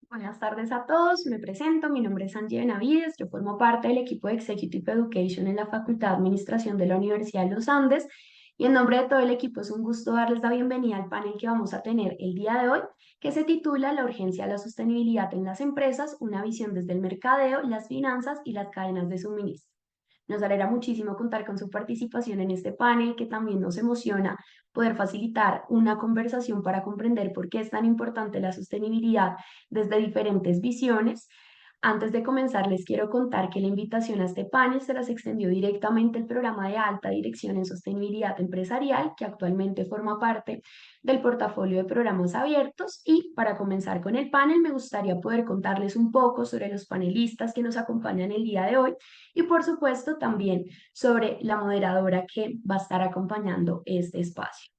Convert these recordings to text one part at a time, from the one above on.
Buenas tardes a todos, me presento, mi nombre es Angie Benavides, yo formo parte del equipo de Executive Education en la Facultad de Administración de la Universidad de los Andes y en nombre de todo el equipo es un gusto darles la bienvenida al panel que vamos a tener el día de hoy, que se titula La urgencia de la sostenibilidad en las empresas, una visión desde el mercadeo, las finanzas y las cadenas de suministro. Nos alegra muchísimo contar con su participación en este panel, que también nos emociona poder facilitar una conversación para comprender por qué es tan importante la sostenibilidad desde diferentes visiones. Antes de comenzar, les quiero contar que la invitación a este panel se las extendió directamente el programa de alta dirección en sostenibilidad empresarial, que actualmente forma parte del portafolio de programas abiertos. Y para comenzar con el panel, me gustaría poder contarles un poco sobre los panelistas que nos acompañan el día de hoy y, por supuesto, también sobre la moderadora que va a estar acompañando este espacio.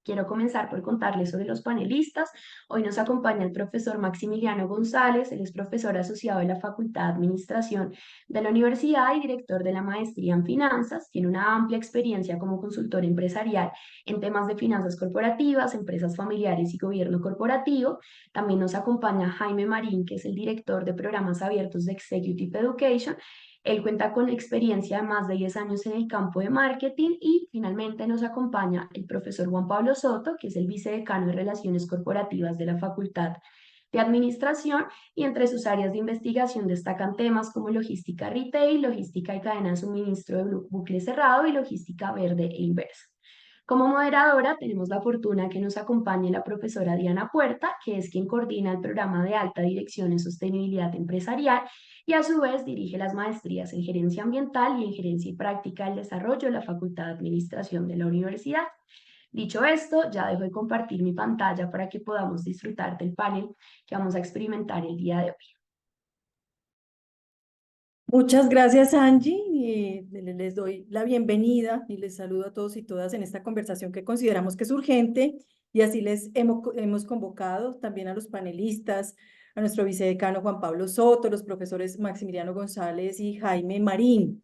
Quiero comenzar por contarles sobre los panelistas. Hoy nos acompaña el profesor Maximiliano González, él es profesor asociado de la Facultad de Administración de la Universidad y director de la maestría en finanzas. Tiene una amplia experiencia como consultor empresarial en temas de finanzas corporativas, empresas familiares y gobierno corporativo. También nos acompaña Jaime Marín, que es el director de programas abiertos de Executive Education. Él cuenta con experiencia de más de 10 años en el campo de marketing. Y finalmente nos acompaña el profesor Juan Pablo Soto, que es el vicedecano de Relaciones Corporativas de la Facultad de Administración, y entre sus áreas de investigación destacan temas como logística retail, logística y cadena de suministro de bucle cerrado y logística verde e inversa. Como moderadora tenemos la fortuna que nos acompañe la profesora Diana Puerta, que es quien coordina el programa de alta dirección en sostenibilidad empresarial y a su vez dirige las maestrías en gerencia ambiental y en gerencia y práctica del desarrollo de la Facultad de Administración de la universidad. Dicho esto, ya dejo de compartir mi pantalla para que podamos disfrutar del panel que vamos a experimentar el día de hoy. Muchas gracias, Angie. Les doy la bienvenida y les saludo a todos y todas en esta conversación que consideramos que es urgente, y así les hemos convocado también a los panelistas, a nuestro vicedecano Juan Pablo Soto, los profesores Maximiliano González y Jaime Marín.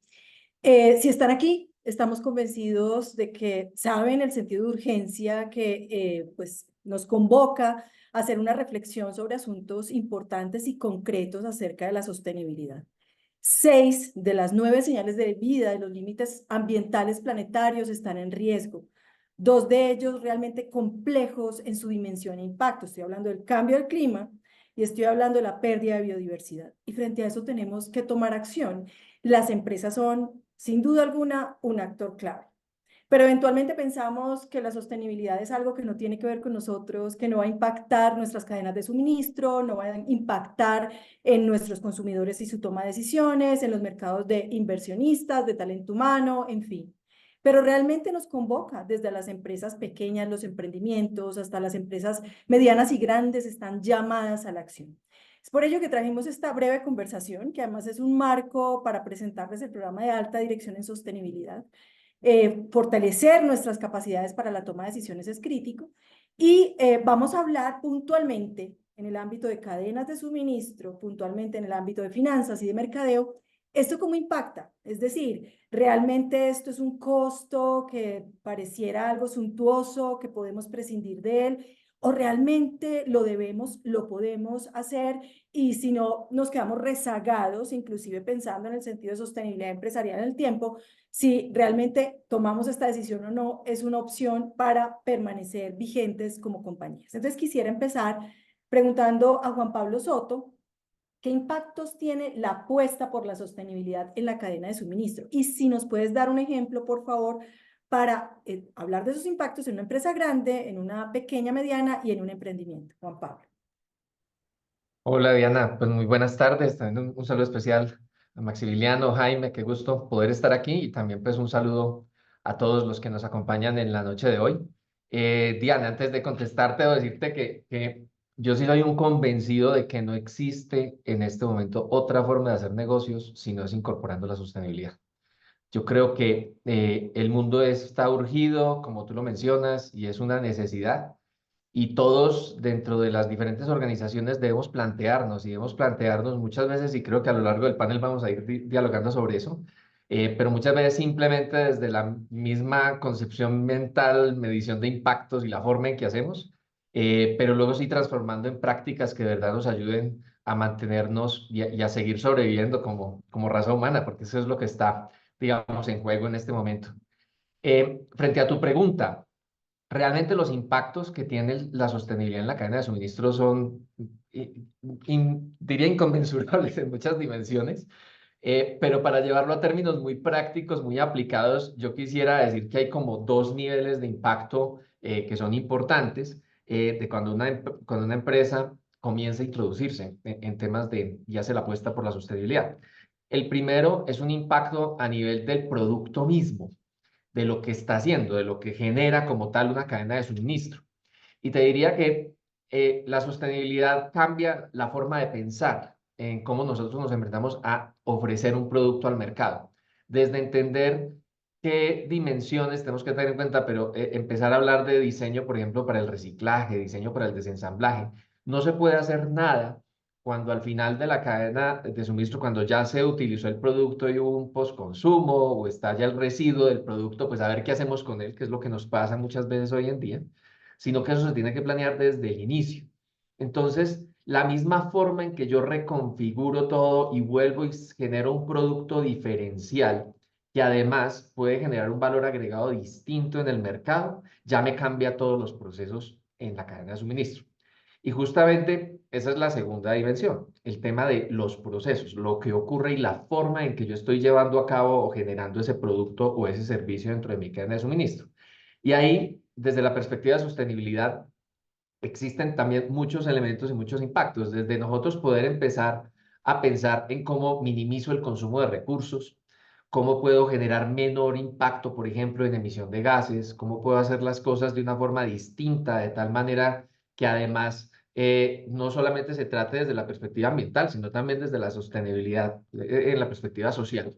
Si están aquí, estamos convencidos de que saben el sentido de urgencia que pues nos convoca a hacer una reflexión sobre asuntos importantes y concretos acerca de la sostenibilidad. 6 de las 9 señales de vida de los límites ambientales planetarios están en riesgo. 2 de ellos realmente complejos en su dimensión e impacto. Estoy hablando del cambio del clima y estoy hablando de la pérdida de biodiversidad. Y frente a eso tenemos que tomar acción. Las empresas son, sin duda alguna, un actor clave. Pero eventualmente pensamos que la sostenibilidad es algo que no tiene que ver con nosotros, que no va a impactar nuestras cadenas de suministro, no va a impactar en nuestros consumidores y su toma de decisiones, en los mercados de inversionistas, de talento humano, en fin. Pero realmente nos convoca desde las empresas pequeñas, los emprendimientos, hasta las empresas medianas y grandes están llamadas a la acción. Es por ello que trajimos esta breve conversación, que además es un marco para presentarles el programa de alta dirección en sostenibilidad. Fortalecer nuestras capacidades para la toma de decisiones es crítico, y vamos a hablar puntualmente en el ámbito de cadenas de suministro, puntualmente en el ámbito de finanzas y de mercadeo. ¿Esto cómo impacta? Es decir, ¿realmente esto es un costo que pareciera algo suntuoso, que podemos prescindir de él? ¿O realmente lo debemos, lo podemos hacer? Y si no, nos quedamos rezagados, inclusive pensando en el sentido de sostenibilidad empresarial en el tiempo, si realmente tomamos esta decisión o no, es una opción para permanecer vigentes como compañías. Entonces quisiera empezar preguntando a Juan Pablo Soto, ¿qué impactos tiene la apuesta por la sostenibilidad en la cadena de suministro? Y si nos puedes dar un ejemplo, por favor, para hablar de esos impactos en una empresa grande, en una pequeña, mediana y en un emprendimiento. Juan Pablo. Hola Diana, pues muy buenas tardes, también un saludo especial a Maximiliano, Jaime, qué gusto poder estar aquí, y también pues un saludo a todos los que nos acompañan en la noche de hoy. Diana, antes de contestarte, debo decirte que yo sí soy un convencido de que no existe en este momento otra forma de hacer negocios si no es incorporando la sostenibilidad. Yo creo que el mundo está urgido, como tú lo mencionas, y es una necesidad. Y todos dentro de las diferentes organizaciones debemos plantearnos muchas veces, y creo que a lo largo del panel vamos a ir dialogando sobre eso, pero muchas veces simplemente desde la misma concepción mental, medición de impactos y la forma en que hacemos, pero luego sí transformando en prácticas que de verdad nos ayuden a mantenernos y a seguir sobreviviendo como raza humana, porque eso es lo que está, digamos, en juego en este momento. Frente a tu pregunta, realmente los impactos que tiene la sostenibilidad en la cadena de suministro son, diría, inconmensurables en muchas dimensiones, pero para llevarlo a términos muy prácticos, muy aplicados, yo quisiera decir que hay como dos niveles de impacto que son importantes de cuando una empresa comienza a introducirse en temas de y hace la apuesta por la sostenibilidad. El primero es un impacto a nivel del producto mismo, de lo que está haciendo, de lo que genera como tal una cadena de suministro. Y te diría que la sostenibilidad cambia la forma de pensar en cómo nosotros nos enfrentamos a ofrecer un producto al mercado. Desde entender qué dimensiones tenemos que tener en cuenta, pero empezar a hablar de diseño, por ejemplo, para el reciclaje, diseño para el desensamblaje. No se puede hacer nada cuando al final de la cadena de suministro, cuando ya se utilizó el producto y hubo un postconsumo o está ya el residuo del producto, pues a ver qué hacemos con él, que es lo que nos pasa muchas veces hoy en día, sino que eso se tiene que planear desde el inicio. Entonces, la misma forma en que yo reconfiguro todo y vuelvo y genero un producto diferencial, que además puede generar un valor agregado distinto en el mercado, ya me cambia todos los procesos en la cadena de suministro. Y justamente esa es la segunda dimensión, el tema de los procesos, lo que ocurre y la forma en que yo estoy llevando a cabo o generando ese producto o ese servicio dentro de mi cadena de suministro. Y ahí, desde la perspectiva de sostenibilidad, existen también muchos elementos y muchos impactos, desde nosotros poder empezar a pensar en cómo minimizo el consumo de recursos, cómo puedo generar menor impacto, por ejemplo, en emisión de gases, cómo puedo hacer las cosas de una forma distinta, de tal manera que además no solamente se trate desde la perspectiva ambiental, sino también desde la sostenibilidad, en la perspectiva social,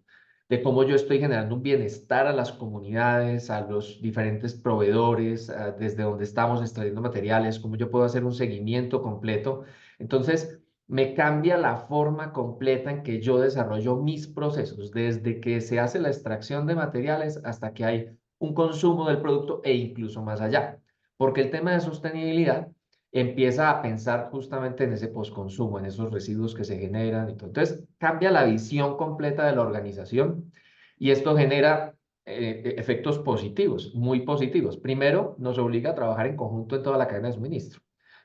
de cómo yo estoy generando un bienestar a las comunidades, a los diferentes proveedores, desde donde estamos extrayendo materiales, cómo yo puedo hacer un seguimiento completo. Entonces, me cambia la forma completa en que yo desarrollo mis procesos, desde que se hace la extracción de materiales hasta que hay un consumo del producto e incluso más allá. Porque el tema de sostenibilidad empieza a pensar justamente en ese postconsumo, en esos residuos que se generan. Entonces, cambia la visión completa de la organización y esto genera efectos positivos, muy positivos. Primero, nos obliga a trabajar en conjunto en toda la cadena de suministro.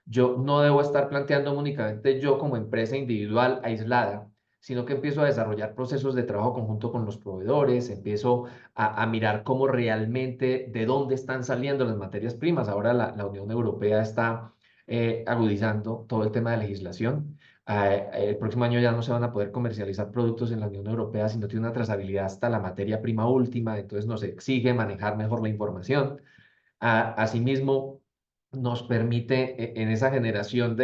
Yo no debo estar planteando únicamente yo como empresa individual aislada, sino que empiezo a desarrollar procesos de trabajo conjunto con los proveedores, empiezo a mirar cómo realmente, de dónde están saliendo las materias primas. Ahora la Unión Europea está agudizando todo el tema de legislación. El próximo año ya no se van a poder comercializar productos en la Unión Europea si no tiene una trazabilidad hasta la materia prima última, entonces nos exige manejar mejor la información. Asimismo, nos permite en esa generación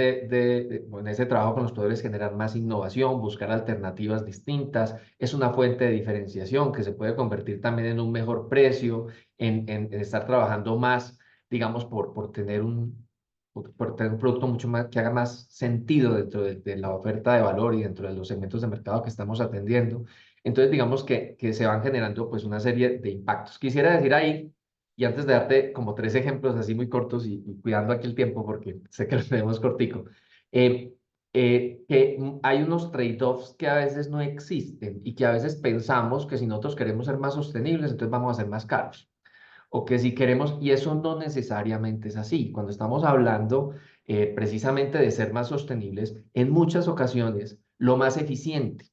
o en ese trabajo con los proveedores generar más innovación, buscar alternativas distintas. Es una fuente de diferenciación que se puede convertir también en un mejor precio, en estar trabajando más, digamos, por tener un producto mucho más, que haga más sentido dentro de la oferta de valor y dentro de los segmentos de mercado que estamos atendiendo. Entonces, digamos que se van generando pues una serie de impactos. Quisiera decir ahí, y antes de darte como tres ejemplos así muy cortos y cuidando aquí el tiempo porque sé que lo tenemos cortico, eh, que hay unos trade-offs que a veces no existen y que a veces pensamos que si nosotros queremos ser más sostenibles, entonces vamos a ser más caros o que si queremos, y eso no necesariamente es así. Cuando estamos hablando precisamente de ser más sostenibles, en muchas ocasiones lo más eficiente,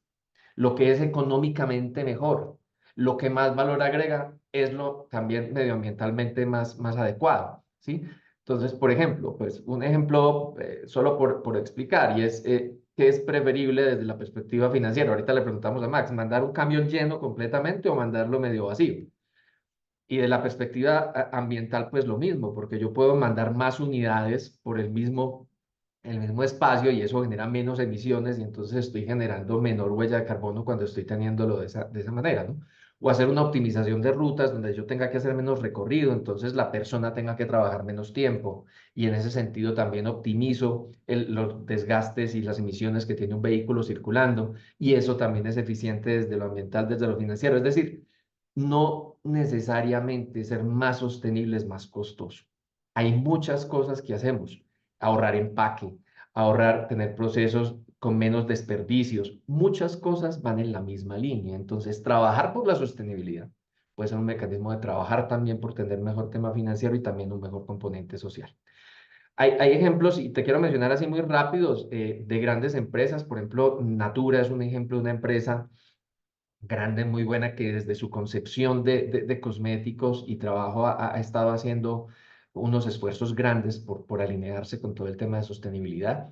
lo que es económicamente mejor, lo que más valor agrega es lo también medioambientalmente más adecuado, ¿sí? Entonces, por ejemplo, pues un ejemplo solo por explicar, y es qué es preferible desde la perspectiva financiera. Ahorita le preguntamos a Max, ¿mandar un camión lleno completamente o mandarlo medio vacío? Y de la perspectiva ambiental, pues lo mismo, porque yo puedo mandar más unidades por el mismo espacio y eso genera menos emisiones y entonces estoy generando menor huella de carbono cuando estoy teniéndolo de esa manera, ¿no? O hacer una optimización de rutas donde yo tenga que hacer menos recorrido, entonces la persona tenga que trabajar menos tiempo y en ese sentido también optimizo los desgastes y las emisiones que tiene un vehículo circulando y eso también es eficiente desde lo ambiental, desde lo financiero. Es decir, no necesariamente ser más sostenible es más costoso. Hay muchas cosas que hacemos. Ahorrar empaque, ahorrar, tener procesos con menos desperdicios. Muchas cosas van en la misma línea. Entonces, trabajar por la sostenibilidad puede ser un mecanismo de trabajar también por tener mejor tema financiero y también un mejor componente social. Hay ejemplos, y te quiero mencionar así muy rápidos, de grandes empresas. Por ejemplo, Natura es un ejemplo de una empresa grande, muy buena, que desde su concepción de cosméticos y trabajo ha estado haciendo unos esfuerzos grandes por alinearse con todo el tema de sostenibilidad.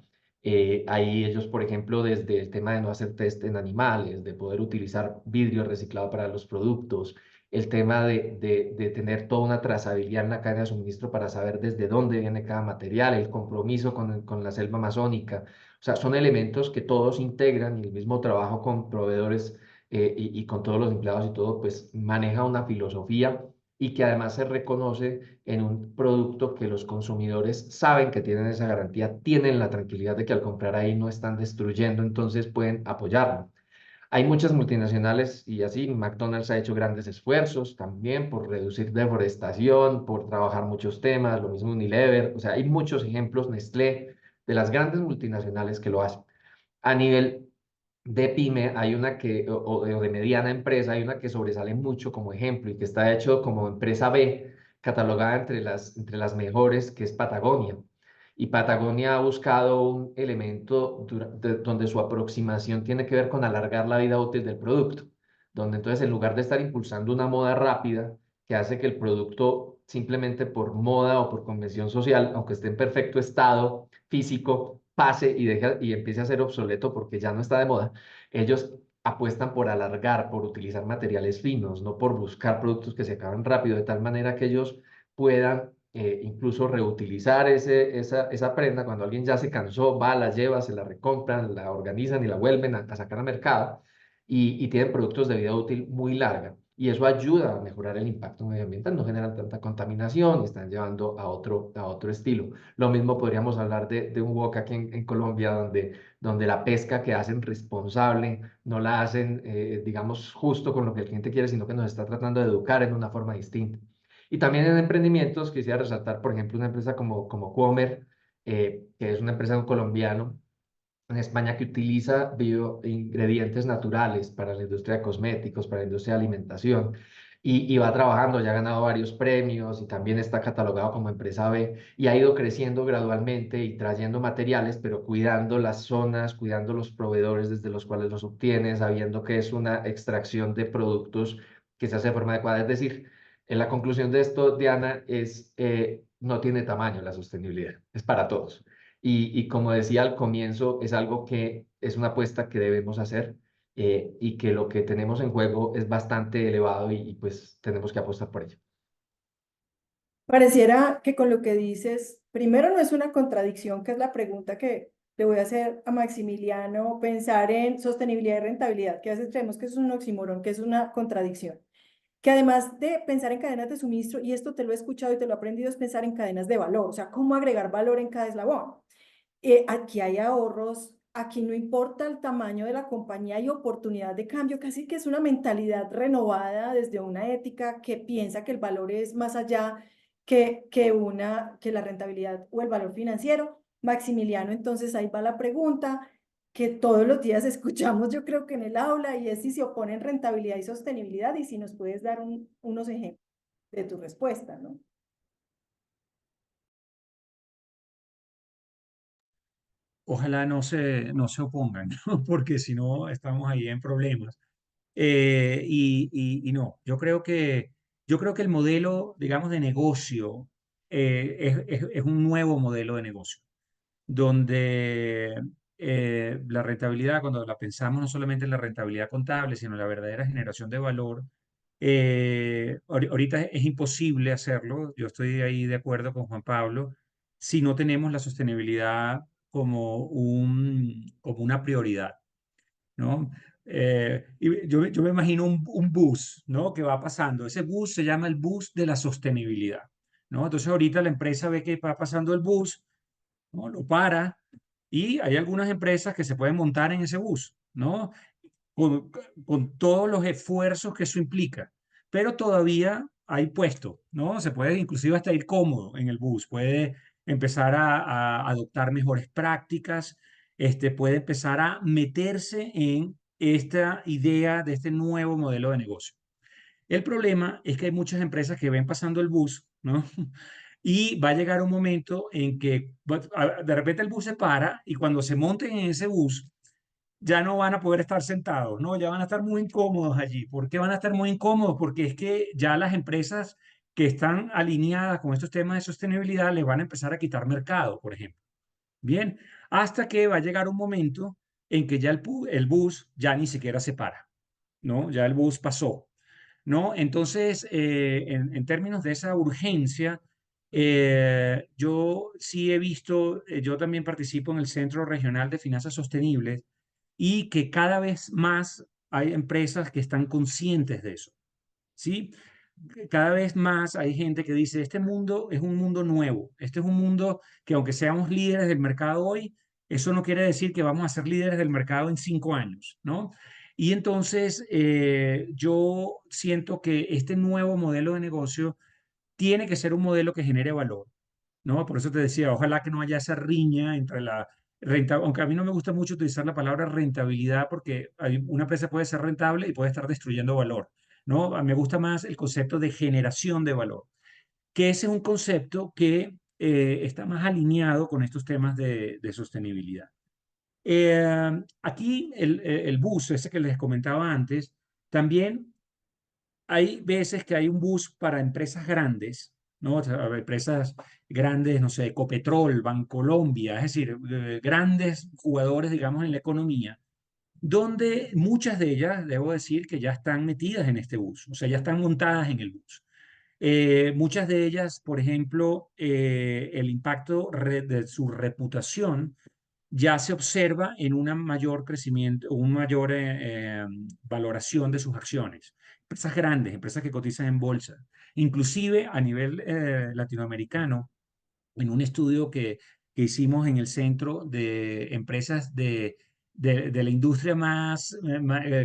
Ahí ellos, por ejemplo, desde el tema de no hacer test en animales, de poder utilizar vidrio reciclado para los productos, el tema de tener toda una trazabilidad en la cadena de suministro para saber desde dónde viene cada material, el compromiso con la selva amazónica. O sea, son elementos que todos integran, y el mismo trabajo con proveedores y con todos los empleados y todo, pues maneja una filosofía y que además se reconoce en un producto que los consumidores saben que tienen esa garantía, tienen la tranquilidad de que al comprar ahí no están destruyendo, entonces pueden apoyarlo. Hay muchas multinacionales y así, McDonald's ha hecho grandes esfuerzos también por reducir deforestación, por trabajar muchos temas, lo mismo Unilever, o sea, hay muchos ejemplos, Nestlé, de las grandes multinacionales que lo hacen. A nivel de pyme hay una que, o de mediana empresa, hay una que sobresale mucho como ejemplo y que está hecho como empresa B, catalogada entre las mejores, que es Patagonia. Y Patagonia ha buscado un elemento donde su aproximación tiene que ver con alargar la vida útil del producto, donde entonces en lugar de estar impulsando una moda rápida que hace que el producto simplemente por moda o por convención social, aunque esté en perfecto estado físico, pase y empiece a ser obsoleto porque ya no está de moda, ellos apuestan por alargar, por utilizar materiales finos, no por buscar productos que se acaban rápido, de tal manera que ellos puedan incluso reutilizar esa prenda. Cuando alguien ya se cansó, va, la lleva, se la recompran, la organizan y la vuelven a sacar al mercado, y tienen productos de vida útil muy larga. Y eso ayuda a mejorar el impacto medioambiental, no generan tanta contaminación y están llevando a otro estilo. Lo mismo podríamos hablar de un wok aquí en Colombia, donde la pesca que hacen responsable no la hacen, digamos, justo con lo que el cliente quiere, sino que nos está tratando de educar en una forma distinta. Y también en emprendimientos quisiera resaltar, por ejemplo, una empresa como Comer, que es una empresa de un colombiano en España que utiliza bioingredientes naturales para la industria de cosméticos, para la industria de alimentación, y va trabajando, ya ha ganado varios premios y también está catalogado como empresa B, y ha ido creciendo gradualmente y trayendo materiales, pero cuidando las zonas, cuidando los proveedores desde los cuales los obtiene, sabiendo que es una extracción de productos que se hace de forma adecuada. Es decir, en la conclusión de esto, Diana, no tiene tamaño la sostenibilidad, es para todos. Y como decía al comienzo, es algo que es una apuesta que debemos hacer, y que lo que tenemos en juego es bastante elevado y pues tenemos que apostar por ello. Pareciera que con lo que dices, primero no es una contradicción, que es la pregunta que le voy a hacer a Maximiliano, pensar en sostenibilidad y rentabilidad, que a veces creemos que es un oxímoron, que es una contradicción. Que además de pensar en cadenas de suministro, y esto te lo he escuchado y te lo he aprendido, es pensar en cadenas de valor, o sea, cómo agregar valor en cada eslabón. Aquí hay ahorros, aquí no importa el tamaño de la compañía, hay oportunidad de cambio, casi que es una mentalidad renovada desde una ética que piensa que el valor es más allá que la rentabilidad o el valor financiero. Maximiliano, entonces ahí va la pregunta que todos los días escuchamos, yo creo que en el aula, y es si se oponen rentabilidad y sostenibilidad, y si nos puedes dar unos ejemplos de tu respuesta, ¿no? Ojalá no se opongan, ¿no? Porque si no estamos ahí en problemas. Y no, yo creo que el modelo, digamos, de negocio es un nuevo modelo de negocio, donde la rentabilidad, cuando la pensamos no solamente en la rentabilidad contable, sino en la verdadera generación de valor, ahorita es imposible hacerlo. Yo estoy ahí de acuerdo con Juan Pablo, si no tenemos la sostenibilidad como una prioridad, ¿no? Y yo me imagino un bus, ¿no? Que va pasando. Ese bus se llama el bus de la sostenibilidad, ¿no? Entonces ahorita la empresa ve que va pasando el bus, ¿no? Lo para, y hay algunas empresas que se pueden montar en ese bus, ¿no? Con, con todos los esfuerzos que eso implica. Pero todavía hay puesto, ¿no? Se puede inclusive hasta ir cómodo en el bus, puede empezar a adoptar mejores prácticas, puede empezar a meterse en esta idea de este nuevo modelo de negocio. El problema es que hay muchas empresas que ven pasando el bus, ¿no? Y va a llegar un momento en que de repente el bus se para y cuando se monten en ese bus ya no van a poder estar sentados, ¿no? Ya van a estar muy incómodos allí. ¿Por qué van a estar muy incómodos? Porque es que ya las empresas que están alineadas con estos temas de sostenibilidad les van a empezar a quitar mercado, por ejemplo. Bien, hasta que va a llegar un momento en que ya el bus ya ni siquiera se para, ¿no? Ya el bus pasó, ¿no? Entonces, en términos de esa urgencia, yo sí he visto, yo también participo en el Centro Regional de Finanzas Sostenibles y que cada vez más hay empresas que están conscientes de eso, ¿sí? Cada vez más hay gente que dice, este mundo es un mundo nuevo, este es un mundo que aunque seamos líderes del mercado hoy, eso no quiere decir que vamos a ser líderes del mercado en 5 años, ¿no? Y entonces yo siento que este nuevo modelo de negocio tiene que ser un modelo que genere valor, ¿no? Por eso te decía, ojalá que no haya esa riña entre la renta, aunque a mí no me gusta mucho utilizar la palabra rentabilidad porque una empresa puede ser rentable y puede estar destruyendo valor, ¿no? A mí me gusta más el concepto de generación de valor, que ese es un concepto que está más alineado con estos temas de sostenibilidad. Aquí el bus, ese que les comentaba antes, también hay veces que hay un bus para empresas grandes, ¿no? O sea, empresas grandes, no sé, Ecopetrol, Bancolombia, es decir, grandes jugadores, digamos, en la economía, donde muchas de ellas, debo decir, que ya están metidas en este bus, o sea, ya están montadas en el bus. Muchas de ellas, por ejemplo, el impacto de su reputación ya se observa en un mayor crecimiento, una mayor valoración de sus acciones. Empresas grandes, empresas que cotizan en bolsa. Inclusive a nivel latinoamericano, en un estudio que hicimos en el centro de empresas de la industria más,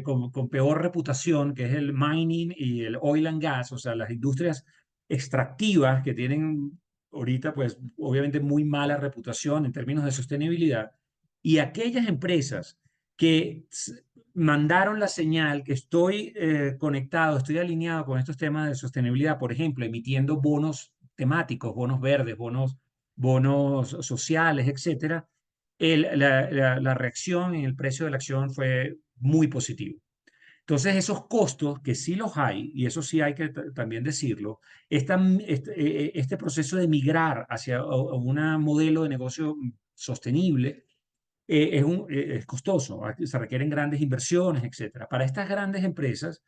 con peor reputación, que es el mining y el oil and gas, o sea, las industrias extractivas que tienen ahorita, pues, obviamente muy mala reputación en términos de sostenibilidad, y aquellas empresas que mandaron la señal que estoy conectado, estoy alineado con estos temas de sostenibilidad, por ejemplo, emitiendo bonos temáticos, bonos verdes, bonos sociales, etcétera, la reacción en el precio de la acción fue muy positiva. Entonces, esos costos, que sí los hay, y eso sí hay que también decirlo, este proceso de migrar hacia un modelo de negocio sostenible es costoso, se requieren grandes inversiones, etcétera. Para estas grandes empresas,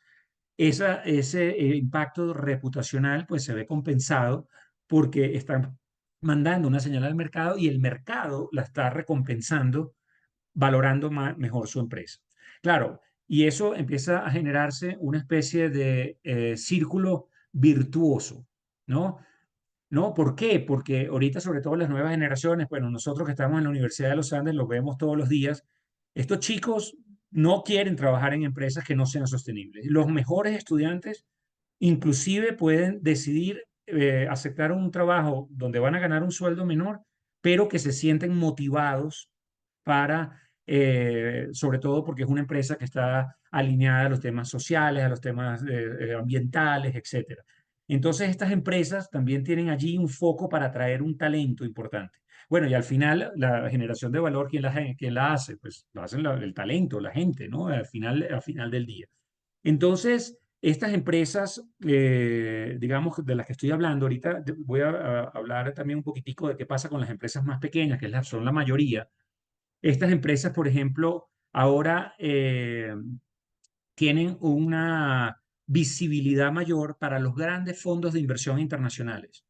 ese impacto reputacional pues se ve compensado porque están mandando una señal al mercado y el mercado la está recompensando, valorando mejor su empresa. Claro, y eso empieza a generarse una especie de círculo virtuoso, ¿no? ¿No? ¿Por qué? Porque ahorita, sobre todo las nuevas generaciones, bueno, nosotros que estamos en la Universidad de los Andes, lo vemos todos los días, estos chicos no quieren trabajar en empresas que no sean sostenibles. Los mejores estudiantes inclusive pueden decidir aceptar un trabajo donde van a ganar un sueldo menor, pero que se sienten motivados para, sobre todo porque es una empresa que está alineada a los temas sociales, a los temas ambientales, etcétera. Entonces, estas empresas también tienen allí un foco para atraer un talento importante. Bueno, y al final, la generación de valor, ¿quién la hace? Pues lo hacen el talento, la gente, ¿no? Al final del día. Entonces, estas empresas, digamos, de las que estoy hablando, ahorita voy a hablar también un poquitico de qué pasa con las empresas más pequeñas, que son la mayoría. Estas empresas, por ejemplo, ahora tienen una visibilidad mayor para los grandes fondos de inversión internacionales,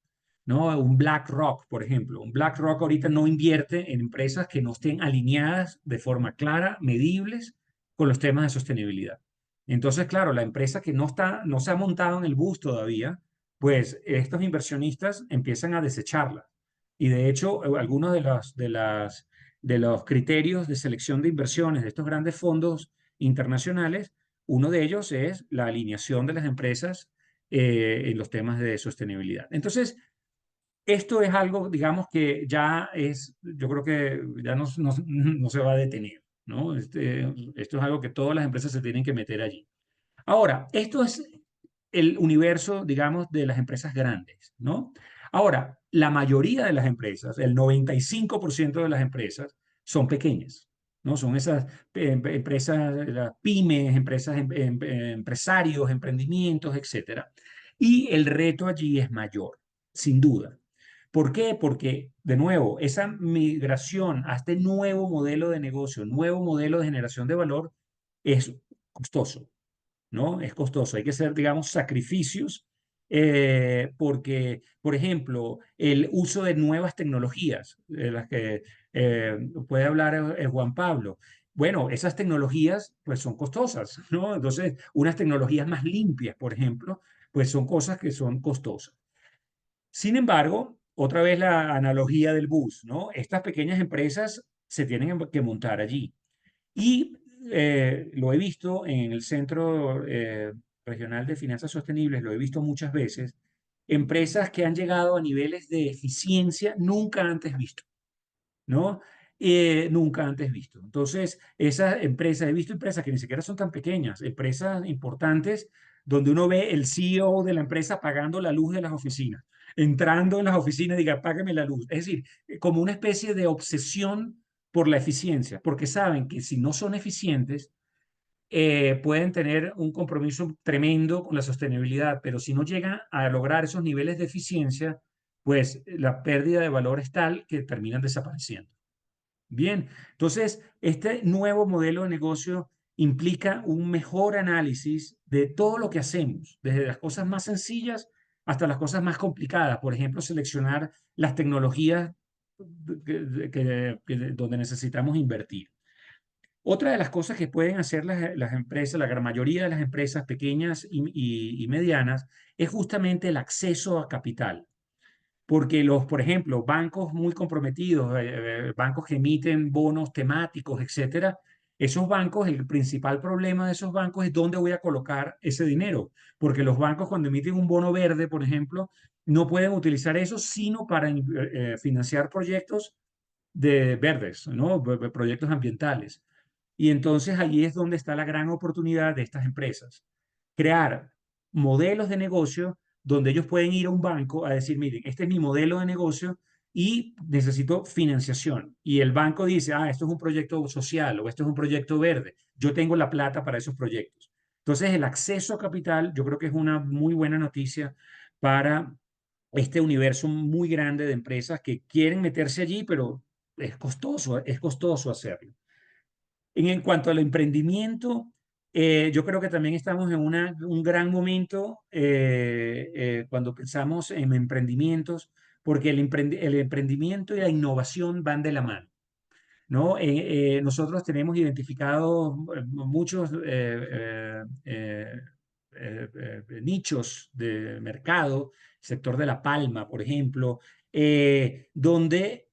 ¿no? Un BlackRock, por ejemplo. Un BlackRock ahorita no invierte en empresas que no estén alineadas de forma clara, medibles, con los temas de sostenibilidad. Entonces, claro, la empresa que no se ha montado en el bus todavía, pues estos inversionistas empiezan a desecharla. Y de hecho, algunos de los criterios de selección de inversiones de estos grandes fondos internacionales, uno de ellos es la alineación de las empresas en los temas de sostenibilidad. Entonces, esto es algo, digamos, que ya es, yo creo que ya no se va a detener, ¿no? Esto es algo que todas las empresas se tienen que meter allí. Ahora, esto es el universo, digamos, de las empresas grandes, ¿no? Ahora, la mayoría de las empresas, el 95% de las empresas, son pequeñas, ¿no? Son esas empresas, las pymes, empresas, empresarios, emprendimientos, etcétera. Y el reto allí es mayor, sin duda. ¿Por qué? Porque, de nuevo, esa migración a este nuevo modelo de negocio, nuevo modelo de generación de valor, es costoso, ¿no? Es costoso. Hay que hacer, digamos, sacrificios porque, por ejemplo, el uso de nuevas tecnologías, de las que puede hablar Juan Pablo. Bueno, esas tecnologías pues son costosas, ¿no? Entonces, unas tecnologías más limpias, por ejemplo, pues son cosas que son costosas. Sin embargo, otra vez la analogía del bus, ¿no? Estas pequeñas empresas se tienen que montar allí. Y lo he visto en el Centro Regional de Finanzas Sostenibles, lo he visto muchas veces, empresas que han llegado a niveles de eficiencia nunca antes visto, ¿no? Nunca antes visto. Entonces, esas empresas, he visto empresas que ni siquiera son tan pequeñas, empresas importantes donde uno ve el CEO de la empresa pagando la luz de las oficinas, entrando en las oficinas y diga, págame la luz. Es decir, como una especie de obsesión por la eficiencia, porque saben que si no son eficientes, pueden tener un compromiso tremendo con la sostenibilidad, pero si no llegan a lograr esos niveles de eficiencia, pues la pérdida de valor es tal que terminan desapareciendo. Bien, entonces este nuevo modelo de negocio implica un mejor análisis de todo lo que hacemos, desde las cosas más sencillas hasta las cosas más complicadas. Por ejemplo, seleccionar las tecnologías donde necesitamos invertir. Otra de las cosas que pueden hacer las empresas, la gran mayoría de las empresas pequeñas y medianas, es justamente el acceso a capital. Porque por ejemplo, bancos muy comprometidos, bancos que emiten bonos temáticos, etcétera, esos bancos, el principal problema de esos bancos es dónde voy a colocar ese dinero. Porque los bancos cuando emiten un bono verde, por ejemplo, no pueden utilizar eso sino para financiar proyectos de verdes, ¿no? Proyectos ambientales. Y entonces allí es donde está la gran oportunidad de estas empresas. Crear modelos de negocio donde ellos pueden ir a un banco a decir, miren, este es mi modelo de negocio y necesito financiación. Y el banco dice, esto es un proyecto social o esto es un proyecto verde. Yo tengo la plata para esos proyectos. Entonces, el acceso a capital yo creo que es una muy buena noticia para este universo muy grande de empresas que quieren meterse allí, pero es costoso hacerlo. En cuanto al emprendimiento, yo creo que también estamos en un gran momento cuando pensamos en emprendimientos, porque el emprendimiento y la innovación van de la mano, ¿no? Nosotros tenemos identificados muchos nichos de mercado, sector de la palma, por ejemplo, donde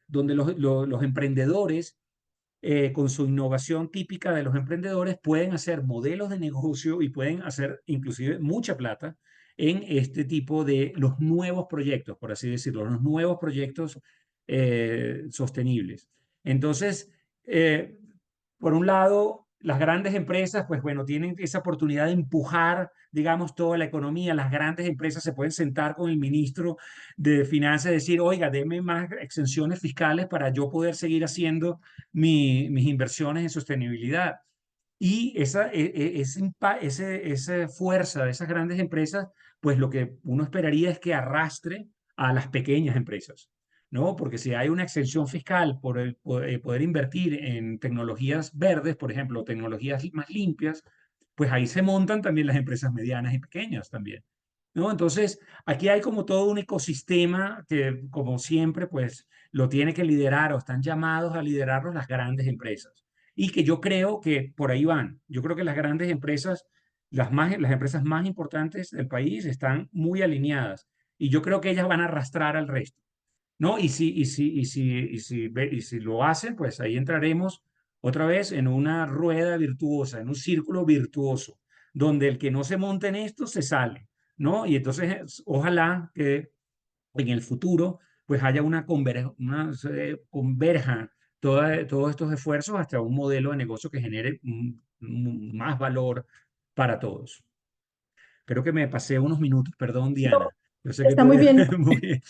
donde los emprendedores, con su innovación típica de los emprendedores, pueden hacer modelos de negocio y pueden hacer inclusive mucha plata en este tipo de los nuevos proyectos, por así decirlo, los nuevos proyectos sostenibles. Entonces, por un lado, las grandes empresas, pues bueno, tienen esa oportunidad de empujar, digamos, toda la economía. Las grandes empresas se pueden sentar con el ministro de Finanzas y decir, oiga, deme más exenciones fiscales para yo poder seguir haciendo mis inversiones en sostenibilidad. Y esa fuerza de esas grandes empresas, pues lo que uno esperaría es que arrastre a las pequeñas empresas, ¿no? Porque si hay una exención fiscal por poder invertir en tecnologías verdes, por ejemplo, tecnologías más limpias, pues ahí se montan también las empresas medianas y pequeñas también, ¿no? Entonces, aquí hay como todo un ecosistema que, como siempre, pues lo tiene que liderar o están llamados a liderarlo las grandes empresas. Y que yo creo que por ahí van. Yo creo que las grandes empresas, las empresas más importantes del país están muy alineadas. Y yo creo que ellas van a arrastrar al resto, ¿no? Y si lo hacen, pues ahí entraremos otra vez en una rueda virtuosa, en un círculo virtuoso, donde el que no se monte en esto se sale, ¿no? Y entonces, ojalá que en el futuro, pues haya converja todos estos esfuerzos hasta un modelo de negocio que genere más valor para todos. Creo que me pasé unos minutos, perdón, No, Diana. Yo sé que está tú muy eres bien. muy...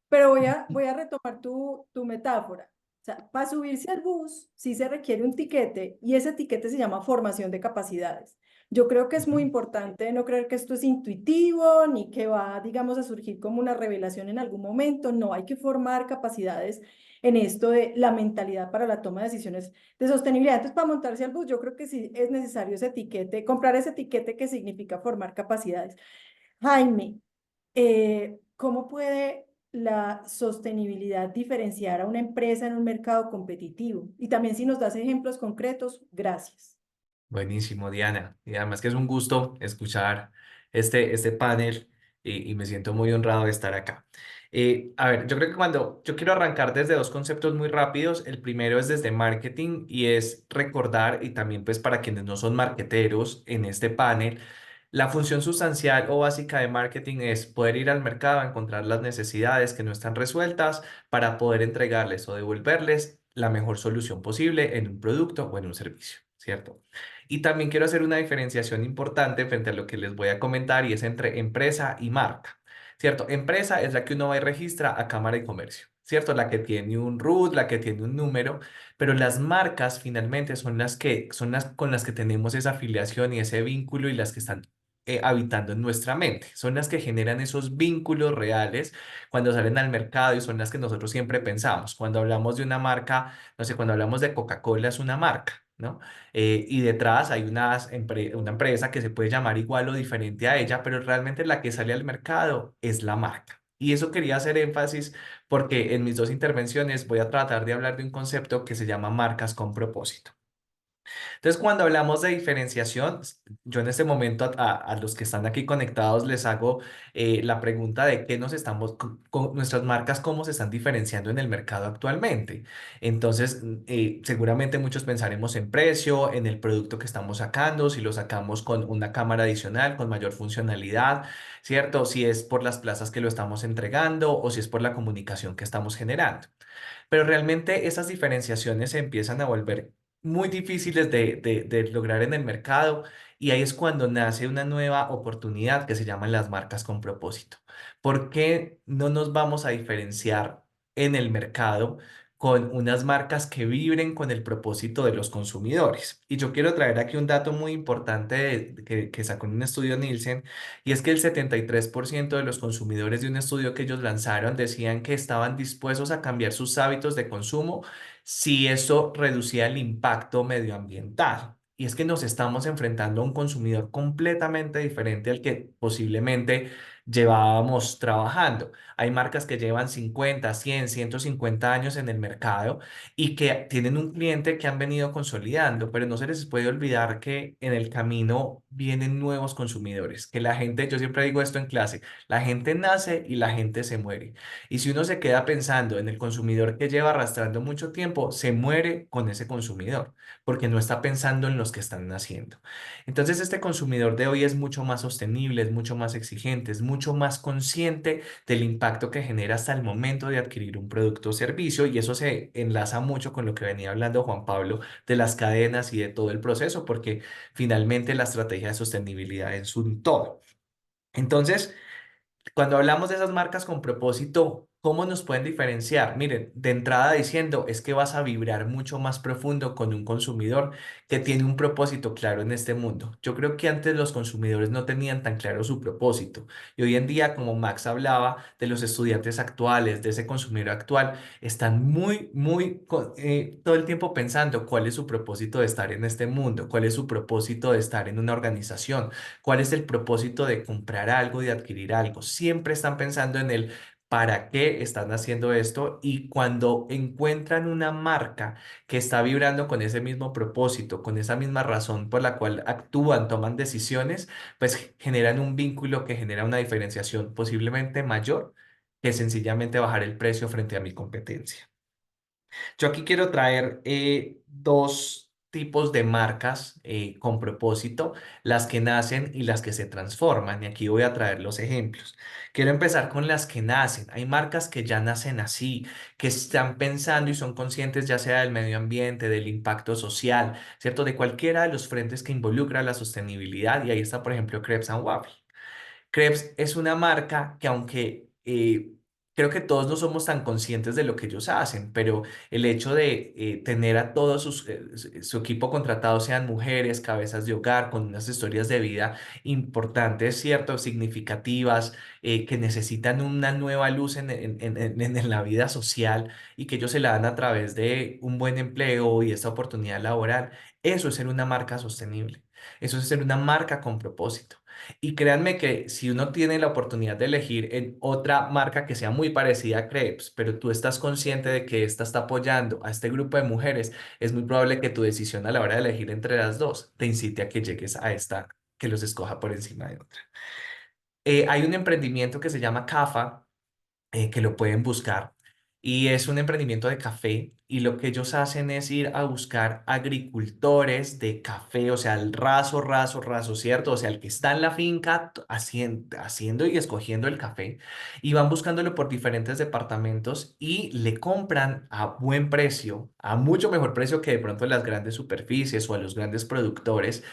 Pero voy a retomar tu metáfora. O sea, para subirse al bus sí se requiere un tiquete y ese tiquete se llama formación de capacidades. Yo creo que es muy importante no creer que esto es intuitivo ni que va, digamos, a surgir como una revelación en algún momento. No, hay que formar capacidades en esto de la mentalidad para la toma de decisiones de sostenibilidad. Entonces, para montarse al bus, yo creo que sí es necesario ese etiquete, comprar ese etiquete que significa formar capacidades. Jaime, ¿cómo puede la sostenibilidad diferenciar a una empresa en un mercado competitivo? Y también si nos das ejemplos concretos, gracias. Buenísimo, Diana. Y además que es un gusto escuchar este panel y me siento muy honrado de estar acá. A ver, yo creo que cuando yo quiero arrancar desde dos conceptos muy rápidos, el primero es desde marketing y es recordar, y también pues para quienes no son marketeros en este panel, la función sustancial o básica de marketing es poder ir al mercado a encontrar las necesidades que no están resueltas para poder entregarles o devolverles la mejor solución posible en un producto o en un servicio, ¿cierto? Y también quiero hacer una diferenciación importante frente a lo que les voy a comentar y es entre empresa y marca, ¿cierto? Empresa es la que uno va y registra a Cámara de Comercio, ¿cierto? La que tiene un RUT, la que tiene un número, pero las marcas finalmente son las con las que tenemos esa afiliación y ese vínculo y las que están habitando en nuestra mente. Son las que generan esos vínculos reales cuando salen al mercado y son las que nosotros siempre pensamos. Cuando hablamos de una marca, no sé, cuando hablamos de Coca-Cola es una marca, ¿no? Y detrás hay una empresa que se puede llamar igual o diferente a ella, pero realmente la que sale al mercado es la marca. Y eso quería hacer énfasis porque en mis dos intervenciones voy a tratar de hablar de un concepto que se llama marcas con propósito. Entonces, cuando hablamos de diferenciación, yo en este momento a los que están aquí conectados les hago la pregunta de qué nos estamos, con nuestras marcas, cómo se están diferenciando en el mercado actualmente. Entonces, seguramente muchos pensaremos en precio, en el producto que estamos sacando, si lo sacamos con una cámara adicional, con mayor funcionalidad, ¿cierto? Si es por las plazas que lo estamos entregando o si es por la comunicación que estamos generando. Pero realmente esas diferenciaciones se empiezan a volver muy difíciles de lograr en el mercado y ahí es cuando nace una nueva oportunidad que se llaman las marcas con propósito. ¿Por qué no nos vamos a diferenciar en el mercado con unas marcas que vibren con el propósito de los consumidores? Y yo quiero traer aquí un dato muy importante que sacó en un estudio Nielsen y es que el 73% de los consumidores de un estudio que ellos lanzaron decían que estaban dispuestos a cambiar sus hábitos de consumo si eso reducía el impacto medioambiental. Y es que nos estamos enfrentando a un consumidor completamente diferente al que posiblemente llevábamos trabajando. Hay marcas que llevan 50, 100, 150 años en el mercado y que tienen un cliente que han venido consolidando, pero no se les puede olvidar que en el camino vienen nuevos consumidores, que la gente, yo siempre digo esto en clase, la gente nace y la gente se muere. Y si uno se queda pensando en el consumidor que lleva arrastrando mucho tiempo, se muere con ese consumidor, porque no está pensando en los que están naciendo. Entonces, este consumidor de hoy es mucho más sostenible, es mucho más exigente, es mucho más consciente del impacto que genera hasta el momento de adquirir un producto o servicio, y eso se enlaza mucho con lo que venía hablando Juan Pablo de las cadenas y de todo el proceso, porque finalmente la estrategia de sostenibilidad es un todo. Entonces, cuando hablamos de esas marcas con propósito, ¿cómo nos pueden diferenciar? Miren, de entrada diciendo es que vas a vibrar mucho más profundo con un consumidor que tiene un propósito claro en este mundo. Yo creo que antes los consumidores no tenían tan claro su propósito y hoy en día, como Max hablaba de los estudiantes actuales, de ese consumidor actual, están todo el tiempo pensando cuál es su propósito de estar en este mundo, cuál es su propósito de estar en una organización. ¿Cuál es el propósito de comprar algo, de adquirir algo? Siempre están pensando en el para qué están haciendo esto y cuando encuentran una marca que está vibrando con ese mismo propósito, con esa misma razón por la cual actúan, toman decisiones, pues generan un vínculo que genera una diferenciación posiblemente mayor que sencillamente bajar el precio frente a mi competencia. Yo aquí quiero traer dos tipos de marcas con propósito, las que nacen y las que se transforman. Y aquí voy a traer los ejemplos. Quiero empezar con las que nacen. Hay marcas que ya nacen así, que están pensando y son conscientes ya sea del medio ambiente, del impacto social, ¿cierto? De cualquiera de los frentes que involucra la sostenibilidad. Y ahí está, por ejemplo, Crepes and Waffle. Krebs es una marca que aunque creo que todos no somos tan conscientes de lo que ellos hacen, pero el hecho de tener a todos su equipo contratado, sean mujeres, cabezas de hogar, con unas historias de vida importantes, ¿cierto? Significativas, que necesitan una nueva luz en la vida social y que ellos se la dan a través de un buen empleo y esta oportunidad laboral. Eso es ser una marca sostenible. Eso es ser una marca con propósito. Y créanme que si uno tiene la oportunidad de elegir en otra marca que sea muy parecida a Crepes, pero tú estás consciente de que esta está apoyando a este grupo de mujeres, es muy probable que tu decisión a la hora de elegir entre las dos te incite a que llegues a esta que los escoja por encima de otra. Hay un emprendimiento que se llama CAFA, que lo pueden buscar. Y es un emprendimiento de café y lo que ellos hacen es ir a buscar agricultores de café, o sea, el raso, ¿cierto? O sea, el que está en la finca haciendo y escogiendo el café y van buscándolo por diferentes departamentos y le compran a buen precio, a mucho mejor precio que de pronto las grandes superficies o a los grandes productores.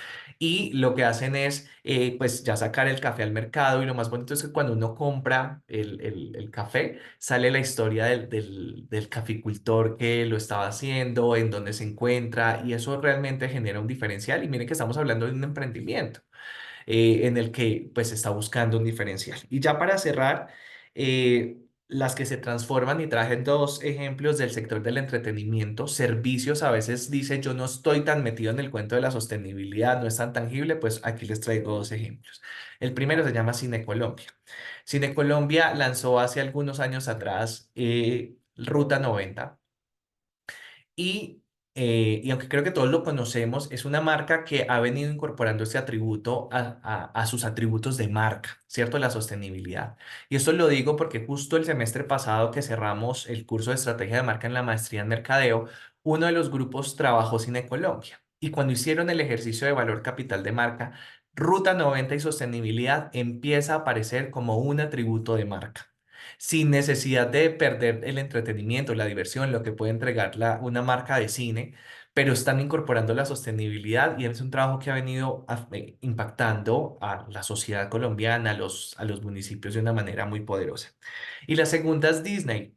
Y lo que hacen es, pues, ya sacar el café al mercado y lo más bonito es que cuando uno compra el café, sale la historia del caficultor que lo estaba haciendo, en dónde se encuentra y eso realmente genera un diferencial. Y miren que estamos hablando de un emprendimiento en el que pues se está buscando un diferencial. Y ya para cerrar, las que se transforman y traje dos ejemplos del sector del entretenimiento, servicios, a veces dice yo no estoy tan metido en el cuento de la sostenibilidad, no es tan tangible, pues aquí les traigo dos ejemplos. El primero se llama Cine Colombia. Cine Colombia lanzó hace algunos años atrás Ruta 90 y aunque creo que todos lo conocemos, es una marca que ha venido incorporando este atributo a sus atributos de marca, ¿cierto? La sostenibilidad. Y esto lo digo porque justo el semestre pasado que cerramos el curso de estrategia de marca en la maestría en mercadeo, uno de los grupos trabajó Cine Colombia. Y cuando hicieron el ejercicio de valor capital de marca, Ruta 90 y sostenibilidad empieza a aparecer como un atributo de marca sin necesidad de perder el entretenimiento, la diversión, lo que puede entregar una marca de cine, pero están incorporando la sostenibilidad y es un trabajo que ha venido impactando a la sociedad colombiana, a los municipios de una manera muy poderosa. Y la segunda es Disney.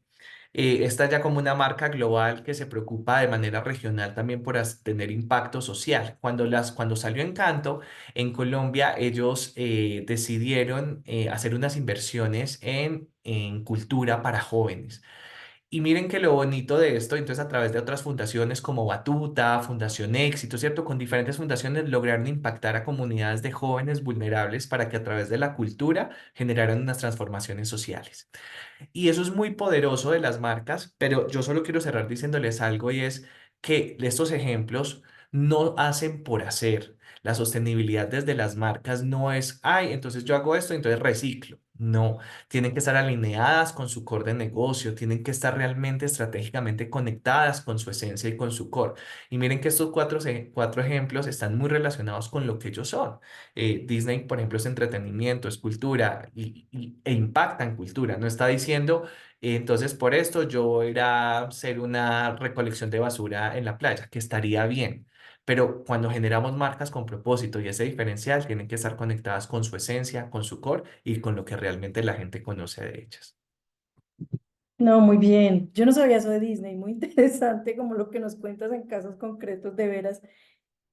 Esta ya como una marca global que se preocupa de manera regional también por tener impacto social. Cuando salió Encanto en Colombia, ellos decidieron hacer unas inversiones en cultura para jóvenes. Y miren que lo bonito de esto, entonces a través de otras fundaciones como Batuta, Fundación Éxito, ¿cierto? Con diferentes fundaciones lograron impactar a comunidades de jóvenes vulnerables para que a través de la cultura generaran unas transformaciones sociales. Y eso es muy poderoso de las marcas, pero yo solo quiero cerrar diciéndoles algo y es que estos ejemplos no hacen por hacer. La sostenibilidad desde las marcas no es, ay, entonces yo hago esto, entonces reciclo. No, tienen que estar alineadas con su core de negocio, tienen que estar realmente estratégicamente conectadas con su esencia y con su core. Y miren que estos cuatro ejemplos están muy relacionados con lo que ellos son. Disney, por ejemplo, es entretenimiento, es cultura e impacta en cultura. No está diciendo, entonces por esto yo voy a ir a hacer una recolección de basura en la playa, que estaría bien. Pero cuando generamos marcas con propósito y ese diferencial, tienen que estar conectadas con su esencia, con su core y con lo que realmente la gente conoce de ellas. No, muy bien. Yo no sabía eso de Disney, muy interesante como lo que nos cuentas en casos concretos de veras.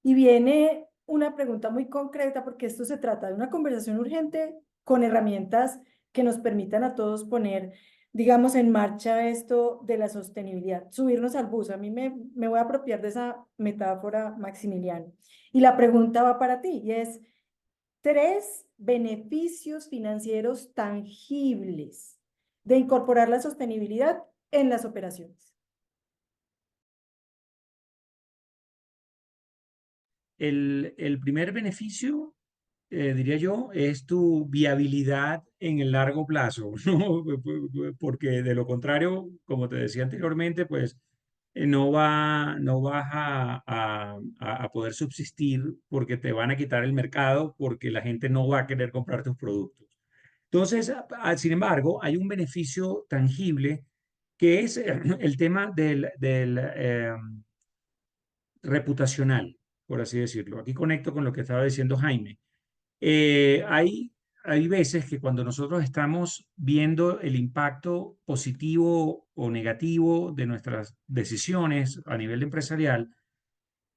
Y viene una pregunta muy concreta porque esto se trata de una conversación urgente con herramientas que nos permitan a todos poner, digamos, en marcha esto de la sostenibilidad, subirnos al bus. A mí me voy a apropiar de esa metáfora, Maximiliano. Y la pregunta va para ti y es, tres beneficios financieros tangibles de incorporar la sostenibilidad en las operaciones. El primer beneficio, diría yo, es tu viabilidad en el largo plazo, ¿no? Porque de lo contrario, como te decía anteriormente, pues no vas a poder subsistir porque te van a quitar el mercado, porque la gente no va a querer comprar tus productos. Entonces, sin embargo, hay un beneficio tangible que es el tema del reputacional, por así decirlo. Aquí conecto con lo que estaba diciendo Jaime. Eh, hay, hay veces que cuando nosotros estamos viendo el impacto positivo o negativo de nuestras decisiones a nivel empresarial,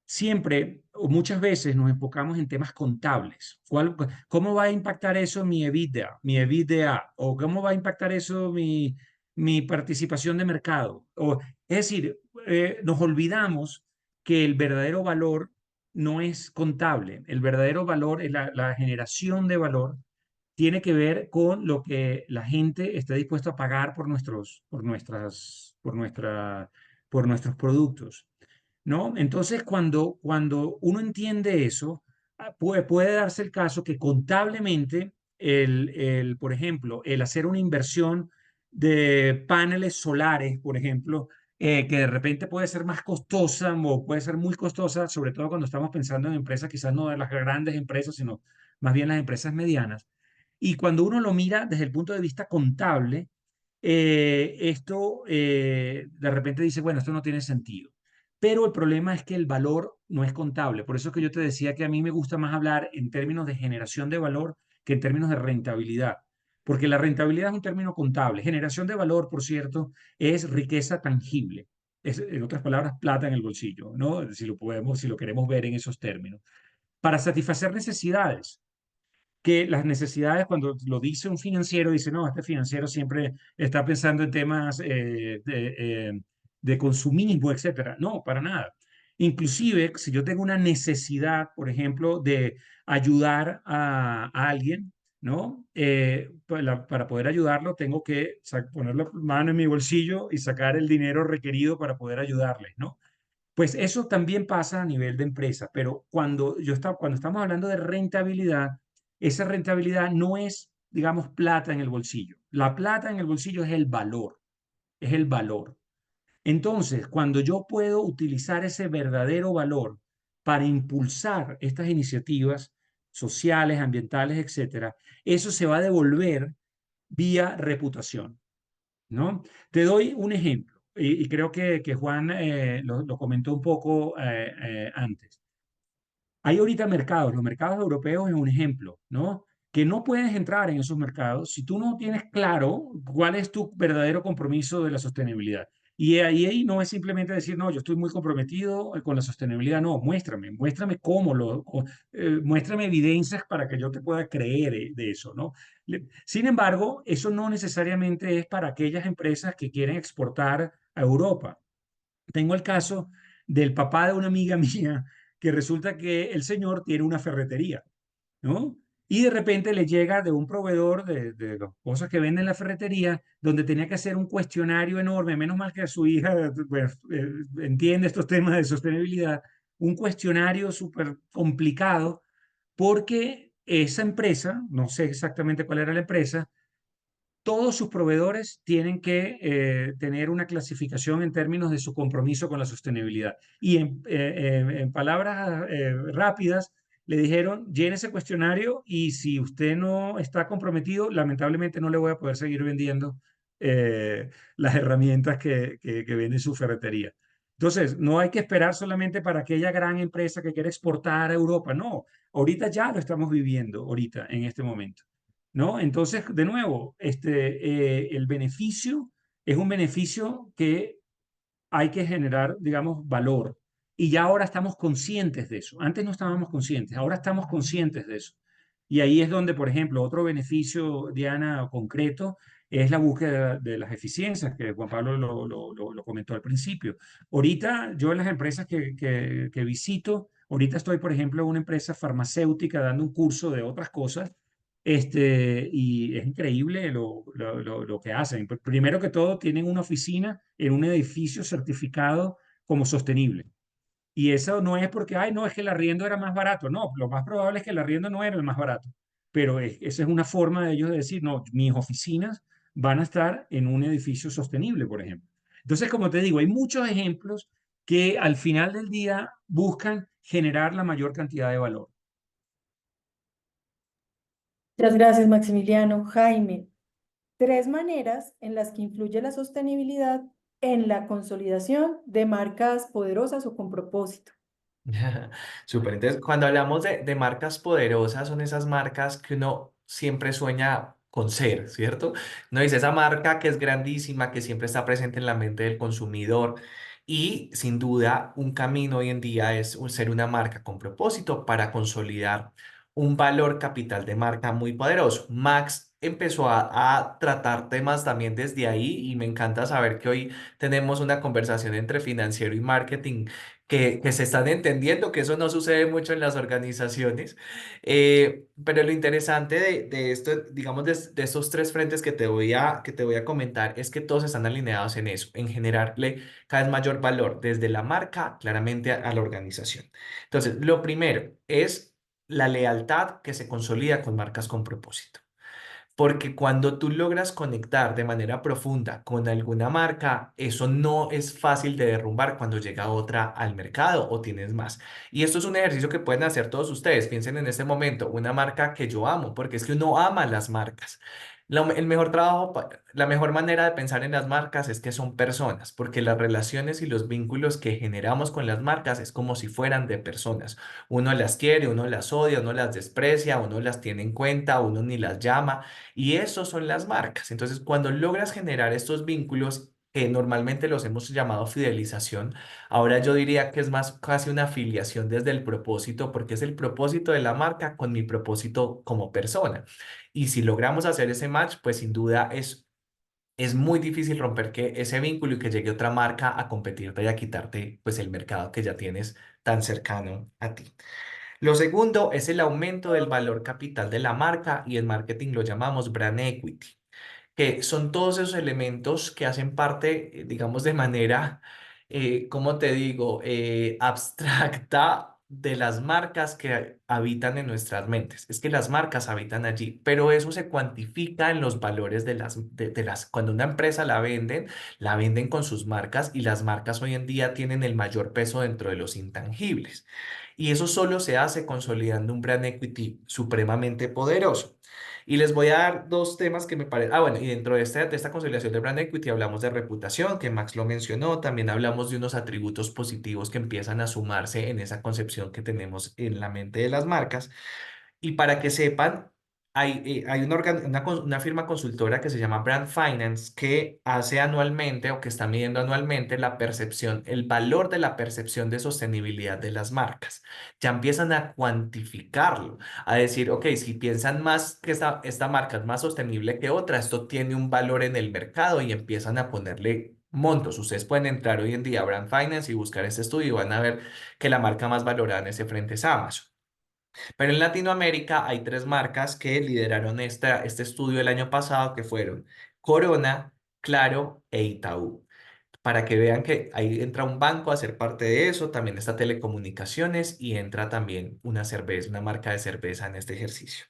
siempre o muchas veces nos enfocamos en temas contables. ¿Cómo va a impactar eso mi EBITDA? ¿O cómo va a impactar eso mi participación de mercado? Es decir, nos olvidamos que el verdadero valor no es contable. El verdadero valor es la generación de valor. Tiene que ver con lo que la gente está dispuesta a pagar por nuestros productos. ¿No? Entonces, cuando uno entiende eso, puede darse el caso que contablemente, por ejemplo, el hacer una inversión de paneles solares, por ejemplo, que de repente puede ser más costosa o puede ser muy costosa, sobre todo cuando estamos pensando en empresas, quizás no de las grandes empresas, sino más bien las empresas medianas. Y cuando uno lo mira desde el punto de vista contable, esto de repente dice, bueno, esto no tiene sentido. Pero el problema es que el valor no es contable. Por eso es que yo te decía que a mí me gusta más hablar en términos de generación de valor que en términos de rentabilidad. Porque la rentabilidad es un término contable. Generación de valor, por cierto, es riqueza tangible. Es, en otras palabras, plata en el bolsillo, ¿no? Si lo queremos ver en esos términos. Para satisfacer necesidades, que las necesidades, cuando lo dice un financiero, dice, no, este financiero siempre está pensando en temas de consumismo, etcétera. No, para nada. Inclusive, si yo tengo una necesidad, por ejemplo, de ayudar a alguien, ¿no? Para poder ayudarlo, tengo que poner la mano en mi bolsillo y sacar el dinero requerido para poder ayudarle, ¿no? Pues eso también pasa a nivel de empresa, pero cuando estamos hablando de rentabilidad, esa rentabilidad no es, digamos, plata en el bolsillo. La plata en el bolsillo es el valor, es el valor. Entonces, cuando yo puedo utilizar ese verdadero valor para impulsar estas iniciativas sociales, ambientales, etcétera, eso se va a devolver vía reputación. ¿No? Te doy un ejemplo, y creo que Juan lo comentó un poco antes. Hay ahorita mercados, los mercados europeos es un ejemplo, ¿no? Que no puedes entrar en esos mercados si tú no tienes claro cuál es tu verdadero compromiso de la sostenibilidad. Y ahí no es simplemente decir, no, yo estoy muy comprometido con la sostenibilidad, no, muéstrame cómo muéstrame evidencias para que yo te pueda creer de eso, ¿no? Sin embargo, eso no necesariamente es para aquellas empresas que quieren exportar a Europa. Tengo el caso del papá de una amiga mía que resulta que el señor tiene una ferretería, ¿no? Y de repente le llega de un proveedor de las cosas que vende en la ferretería, donde tenía que hacer un cuestionario enorme, menos mal que su hija pues, entiende estos temas de sostenibilidad, un cuestionario súper complicado, porque esa empresa, no sé exactamente cuál era la empresa, todos sus proveedores tienen que tener una clasificación en términos de su compromiso con la sostenibilidad. Y en palabras rápidas, le dijeron, llene ese cuestionario y si usted no está comprometido, lamentablemente no le voy a poder seguir vendiendo las herramientas que vende su ferretería. Entonces, no hay que esperar solamente para aquella gran empresa que quiere exportar a Europa. No, ahorita ya lo estamos viviendo, ahorita, en este momento. ¿No? Entonces, de nuevo, el beneficio es un beneficio que hay que generar, digamos, valor. Y ya ahora estamos conscientes de eso. Antes no estábamos conscientes, ahora estamos conscientes de eso. Y ahí es donde, por ejemplo, otro beneficio, Diana, concreto, es la búsqueda de las eficiencias, que Juan Pablo lo comentó al principio. Ahorita, yo en las empresas que visito, ahorita estoy, por ejemplo, en una empresa farmacéutica dando un curso de otras cosas, y es increíble lo que hacen. Primero que todo, tienen una oficina en un edificio certificado como sostenible. Y eso no es porque, ay, no, es que el arriendo era más barato. No, lo más probable es que el arriendo no era el más barato. Pero esa es una forma de ellos de decir, no, mis oficinas van a estar en un edificio sostenible, por ejemplo. Entonces, como te digo, hay muchos ejemplos que al final del día buscan generar la mayor cantidad de valor. Muchas gracias, Maximiliano. Jaime, tres maneras en las que influye la sostenibilidad en la consolidación de marcas poderosas o con propósito. Súper, entonces cuando hablamos de marcas poderosas, son esas marcas que uno siempre sueña con ser, ¿cierto? No dice esa marca que es grandísima, que siempre está presente en la mente del consumidor y sin duda un camino hoy en día es ser una marca con propósito para consolidar un valor capital de marca muy poderoso. Max empezó a tratar temas también desde ahí y me encanta saber que hoy tenemos una conversación entre financiero y marketing que se están entendiendo, que eso no sucede mucho en las organizaciones. Pero lo interesante de esto, digamos, de estos tres frentes que te voy a comentar, es que todos están alineados en eso, en generarle cada vez mayor valor desde la marca claramente a la organización. Entonces, lo primero es la lealtad que se consolida con marcas con propósito. Porque cuando tú logras conectar de manera profunda con alguna marca, eso no es fácil de derrumbar cuando llega otra al mercado o tienes más. Y esto es un ejercicio que pueden hacer todos ustedes. Piensen en este momento, una marca que yo amo, porque es que uno ama las marcas. El mejor trabajo, la mejor manera de pensar en las marcas es que son personas, porque las relaciones y los vínculos que generamos con las marcas es como si fueran de personas. Uno las quiere, uno las odia, uno las desprecia, uno las tiene en cuenta, uno ni las llama. Y eso son las marcas. Entonces, cuando logras generar estos vínculos, que normalmente los hemos llamado fidelización, ahora yo diría que es más casi una afiliación desde el propósito, porque es el propósito de la marca con mi propósito como persona. Y si logramos hacer ese match, pues sin duda es muy difícil romper que ese vínculo y que llegue otra marca a competirte y a quitarte pues el mercado que ya tienes tan cercano a ti. Lo segundo es el aumento del valor capital de la marca y en marketing lo llamamos brand equity, que son todos esos elementos que hacen parte, digamos, de manera, ¿cómo te digo?, abstracta de las marcas que habitan en nuestras mentes. Es que las marcas habitan allí, pero eso se cuantifica en los valores cuando una empresa la venden con sus marcas y las marcas hoy en día tienen el mayor peso dentro de los intangibles. Y eso solo se hace consolidando un brand equity supremamente poderoso. Y les voy a dar dos temas que me parecen. Ah, bueno, y dentro de esta consolidación de brand equity hablamos de reputación, que Max lo mencionó. También hablamos de unos atributos positivos que empiezan a sumarse en esa concepción que tenemos en la mente de las marcas. Y para que sepan, hay una firma consultora que se llama Brand Finance que hace anualmente o que está midiendo anualmente la percepción, el valor de la percepción de sostenibilidad de las marcas. Ya empiezan a cuantificarlo, a decir, ok, si piensan más que esta marca es más sostenible que otra, esto tiene un valor en el mercado y empiezan a ponerle montos. Ustedes pueden entrar hoy en día a Brand Finance y buscar este estudio y van a ver que la marca más valorada en ese frente es Amazon. Pero en Latinoamérica hay tres marcas que lideraron este estudio el año pasado, que fueron Corona, Claro e Itaú. Para que vean que ahí entra un banco a ser parte de eso, también está telecomunicaciones y entra también una cerveza, una marca de cerveza en este ejercicio.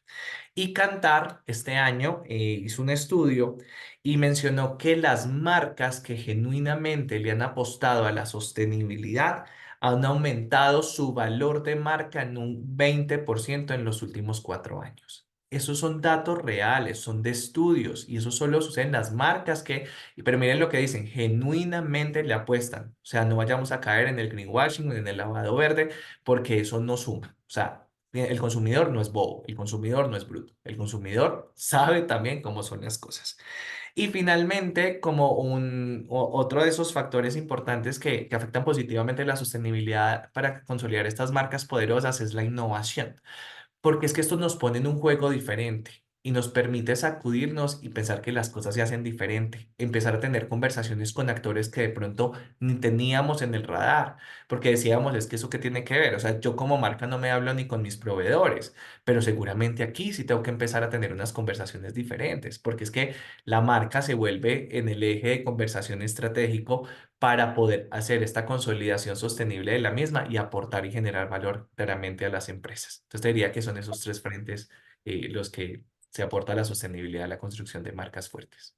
Y Kantar este año hizo un estudio y mencionó que las marcas que genuinamente le han apostado a la sostenibilidad han aumentado su valor de marca en un 20% en los últimos 4 años. Esos son datos reales, son de estudios y eso solo sucede en las marcas pero miren lo que dicen, genuinamente le apuestan. O sea, no vayamos a caer en el greenwashing, en el lavado verde, porque eso no suma. O sea, el consumidor no es bobo, el consumidor no es bruto, el consumidor sabe también cómo son las cosas. Y finalmente, como otro de esos factores importantes que afectan positivamente la sostenibilidad para consolidar estas marcas poderosas es la innovación, porque es que esto nos pone en un juego diferente y nos permite sacudirnos y pensar que las cosas se hacen diferente, empezar a tener conversaciones con actores que de pronto ni teníamos en el radar, porque decíamos, es que eso qué tiene que ver, o sea, yo como marca no me hablo ni con mis proveedores, pero seguramente aquí sí tengo que empezar a tener unas conversaciones diferentes, porque es que la marca se vuelve en el eje de conversación estratégico para poder hacer esta consolidación sostenible de la misma y aportar y generar valor claramente a las empresas. Entonces, te diría que son esos tres frentes los que se aporta la sostenibilidad a la construcción de marcas fuertes.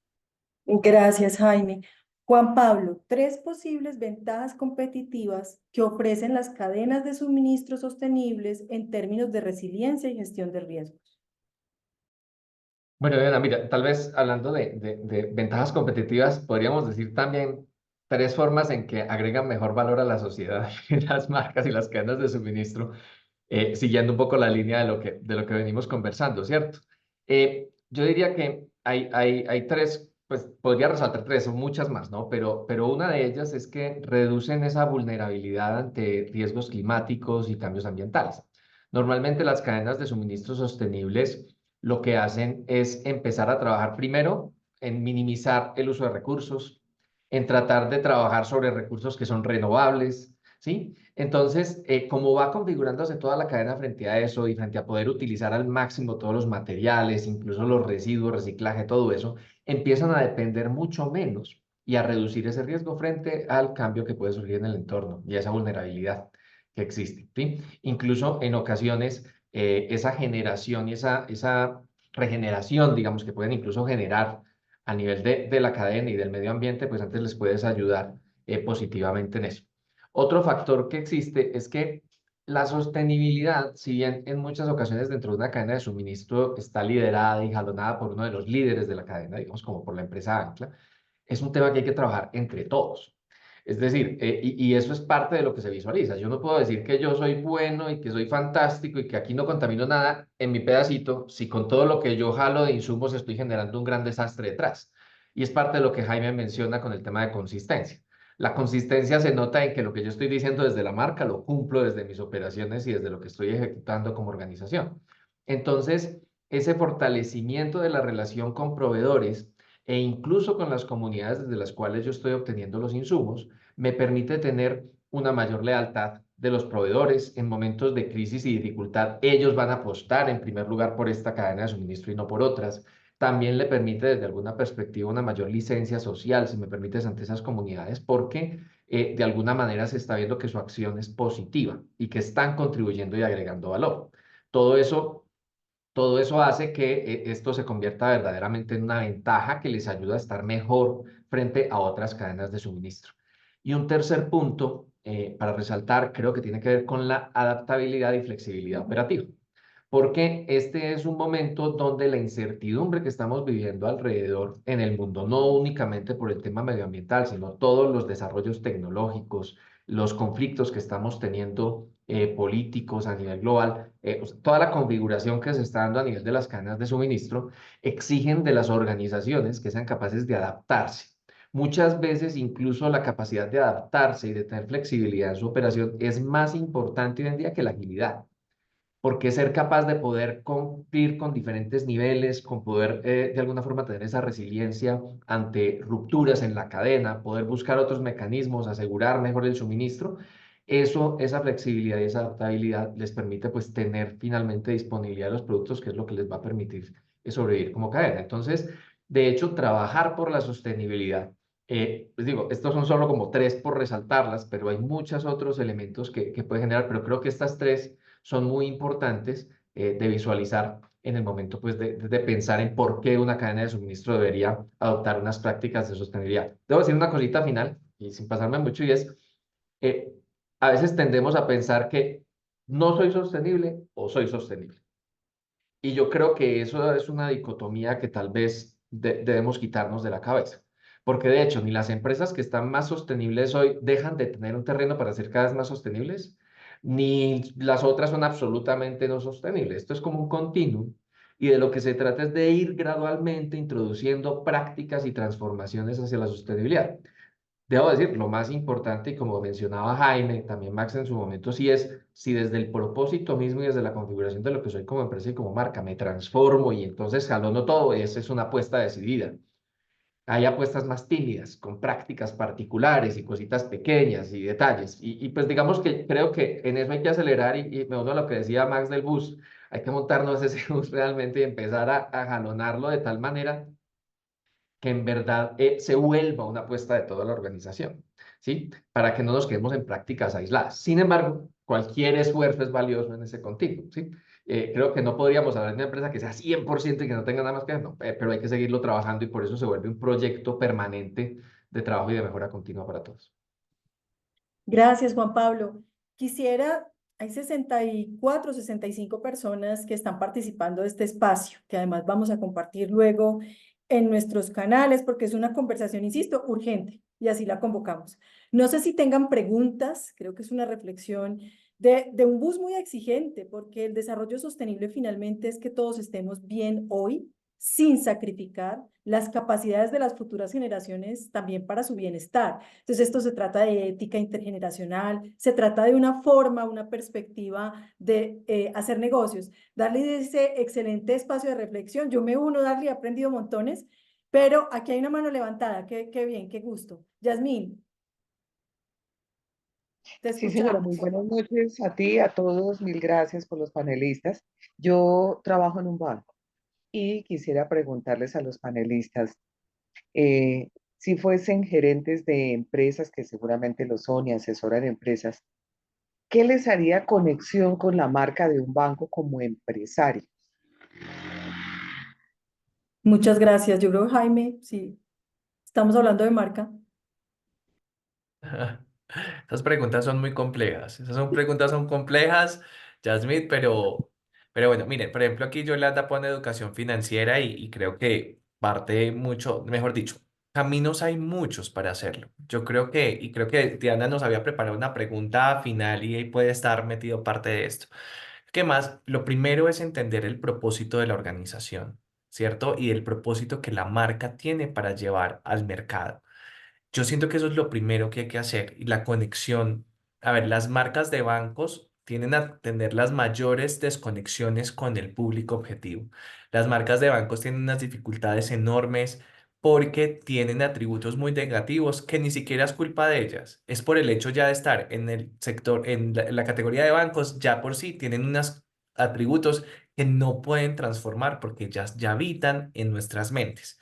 Gracias, Jaime. Juan Pablo, 3 posibles ventajas competitivas que ofrecen las cadenas de suministro sostenibles en términos de resiliencia y gestión de riesgos. Bueno, Diana, mira, tal vez hablando de ventajas competitivas, podríamos decir también tres formas en que agregan mejor valor a la sociedad las marcas y las cadenas de suministro, siguiendo un poco la línea de lo que venimos conversando, ¿cierto? Yo diría que hay tres, pues podría resaltar tres, son muchas más, ¿no? Pero una de ellas es que reducen esa vulnerabilidad ante riesgos climáticos y cambios ambientales. Normalmente las cadenas de suministro sostenibles lo que hacen es empezar a trabajar primero en minimizar el uso de recursos, en tratar de trabajar sobre recursos que son renovables, ¿sí? Entonces, como va configurándose toda la cadena frente a eso y frente a poder utilizar al máximo todos los materiales, incluso los residuos, reciclaje, todo eso, empiezan a depender mucho menos y a reducir ese riesgo frente al cambio que puede surgir en el entorno y a esa vulnerabilidad que existe, ¿sí? Incluso en ocasiones esa generación y esa regeneración, digamos, que pueden incluso generar a nivel de la cadena y del medio ambiente, pues antes les puedes ayudar positivamente en eso. Otro factor que existe es que la sostenibilidad, si bien en muchas ocasiones dentro de una cadena de suministro está liderada y jalonada por uno de los líderes de la cadena, digamos como por la empresa Ancla, es un tema que hay que trabajar entre todos. Es decir, y eso es parte de lo que se visualiza. Yo no puedo decir que yo soy bueno y que soy fantástico y que aquí no contamino nada en mi pedacito, si con todo lo que yo jalo de insumos estoy generando un gran desastre detrás. Y es parte de lo que Jaime menciona con el tema de consistencia. La consistencia se nota en que lo que yo estoy diciendo desde la marca lo cumplo desde mis operaciones y desde lo que estoy ejecutando como organización. Entonces, ese fortalecimiento de la relación con proveedores e incluso con las comunidades desde las cuales yo estoy obteniendo los insumos, me permite tener una mayor lealtad de los proveedores en momentos de crisis y dificultad. Ellos van a apostar en primer lugar por esta cadena de suministro y no por otras. También le permite desde alguna perspectiva una mayor licencia social, si me permites, ante esas comunidades, porque de alguna manera se está viendo que su acción es positiva y que están contribuyendo y agregando valor. Todo eso todo eso hace que esto se convierta verdaderamente en una ventaja que les ayuda a estar mejor frente a otras cadenas de suministro. Y un tercer punto para resaltar, creo que tiene que ver con la adaptabilidad y flexibilidad operativa, porque este es un momento donde la incertidumbre que estamos viviendo alrededor en el mundo, no únicamente por el tema medioambiental, sino todos los desarrollos tecnológicos, los conflictos que estamos teniendo políticos a nivel global, toda la configuración que se está dando a nivel de las cadenas de suministro, exigen de las organizaciones que sean capaces de adaptarse. Muchas veces incluso la capacidad de adaptarse y de tener flexibilidad en su operación es más importante hoy en día que la agilidad, porque ser capaz de poder cumplir con diferentes niveles, con poder de alguna forma tener esa resiliencia ante rupturas en la cadena, poder buscar otros mecanismos, asegurar mejor el suministro, eso, esa flexibilidad y esa adaptabilidad les permite pues tener finalmente disponibilidad de los productos, que es lo que les va a permitir sobrevivir como cadena. Entonces, de hecho, trabajar por la sostenibilidad. Les digo, estos son solo como tres por resaltarlas, pero hay muchos otros elementos que puede generar, pero creo que estas tres son muy importantes de visualizar en el momento pues, de pensar en por qué una cadena de suministro debería adoptar unas prácticas de sostenibilidad. Debo decir una cosita final, y sin pasarme mucho, y es, eh, a veces tendemos a pensar que no soy sostenible o soy sostenible. Y yo creo que eso es una dicotomía que tal vez debemos quitarnos de la cabeza. Porque de hecho, ni las empresas que están más sostenibles hoy dejan de tener un terreno para ser cada vez más sostenibles, ni las otras son absolutamente no sostenibles. Esto es como un continuum. Y de lo que se trata es de ir gradualmente introduciendo prácticas y transformaciones hacia la sostenibilidad. Debo decir, lo más importante, y como mencionaba Jaime, también Max en su momento, sí es si desde el propósito mismo y desde la configuración de lo que soy como empresa y como marca me transformo y entonces jalono todo, esa es una apuesta decidida. Hay apuestas más tímidas, con prácticas particulares y cositas pequeñas y detalles. Y pues digamos que creo que en eso hay que acelerar y me uno a lo que decía Max del bus, hay que montarnos ese bus realmente y empezar a jalonarlo de tal manera que en verdad se vuelva una apuesta de toda la organización, ¿sí? Para que no nos quedemos en prácticas aisladas. Sin embargo, cualquier esfuerzo es valioso en ese continuum, ¿sí? Creo que no podríamos hablar de una empresa que sea 100% y que no tenga nada más que hacer, no, pero hay que seguirlo trabajando y por eso se vuelve un proyecto permanente de trabajo y de mejora continua para todos. Gracias, Juan Pablo. Hay 64, 65 personas que están participando de este espacio, que además vamos a compartir luego en nuestros canales, porque es una conversación, insisto, urgente, y así la convocamos. No sé si tengan preguntas, creo que es una reflexión de un bus muy exigente, porque el desarrollo sostenible finalmente es que todos estemos bien hoy, sin sacrificar las capacidades de las futuras generaciones también para su bienestar. Entonces, esto se trata de ética intergeneracional, se trata de una forma, una perspectiva de hacer negocios. Darle ese excelente espacio de reflexión. Yo me uno, Darle, he aprendido montones, pero aquí hay una mano levantada. Qué bien, qué gusto. Yasmín, te Sí, señora, muy escuchamos. buenas noches a ti, a todos, mil gracias por los panelistas. Yo trabajo en un banco y quisiera preguntarles a los panelistas, eh, si fuesen gerentes de empresas, que seguramente lo son y asesoran empresas, ¿qué les haría conexión con la marca de un banco como empresario? Muchas gracias. Yo creo, Jaime, sí, estamos hablando de marca. Esas preguntas son muy complejas. Preguntas son complejas, Jasmine, pero bueno, miren, por ejemplo, aquí Yolanda pone educación financiera y creo que parte mucho, mejor dicho, caminos hay muchos para hacerlo. Creo que Diana nos había preparado una pregunta final y ahí puede estar metido parte de esto. ¿Qué más? Lo primero es entender el propósito de la organización, ¿cierto? Y el propósito que la marca tiene para llevar al mercado. Yo siento que eso es lo primero que hay que hacer y la conexión. A ver, las marcas de bancos tienden a tener las mayores desconexiones con el público objetivo. Las marcas de bancos tienen unas dificultades enormes porque tienen atributos muy negativos que ni siquiera es culpa de ellas. Es por el hecho ya de estar en el sector, en la categoría de bancos, ya por sí tienen unos atributos que no pueden transformar porque ya habitan en nuestras mentes,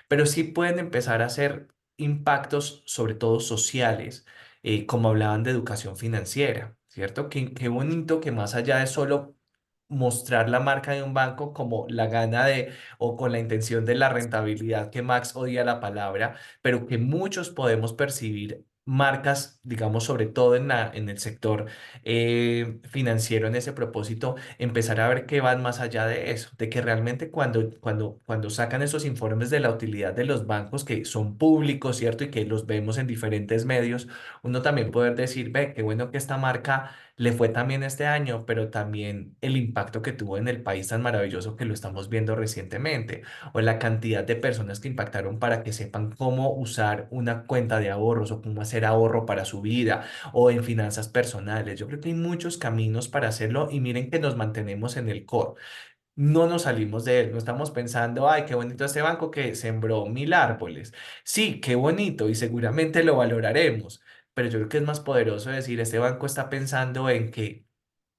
pero sí pueden empezar a hacer impactos, sobre todo sociales, como hablaban de educación financiera, ¿cierto? Qué bonito que más allá de solo mostrar la marca de un banco como la gana de o con la intención de la rentabilidad, que Max odia la palabra, pero que muchos podemos percibir marcas, digamos, sobre todo en el sector financiero, en ese propósito, empezar a ver que van más allá de eso, de que realmente cuando sacan esos informes de la utilidad de los bancos que son públicos, ¿cierto? Y que los vemos en diferentes medios, uno también poder decir, ve, qué bueno que esta marca le fue también este año, pero también el impacto que tuvo en el país tan maravilloso que lo estamos viendo recientemente, o la cantidad de personas que impactaron para que sepan cómo usar una cuenta de ahorros o cómo hacer ahorro para su vida o en finanzas personales. Yo creo que hay muchos caminos para hacerlo y miren que nos mantenemos en el core. No nos salimos de él, no estamos pensando, ay, qué bonito este banco que sembró 1000 árboles. Sí, qué bonito y seguramente lo valoraremos, pero yo creo que es más poderoso decir, este banco está pensando en que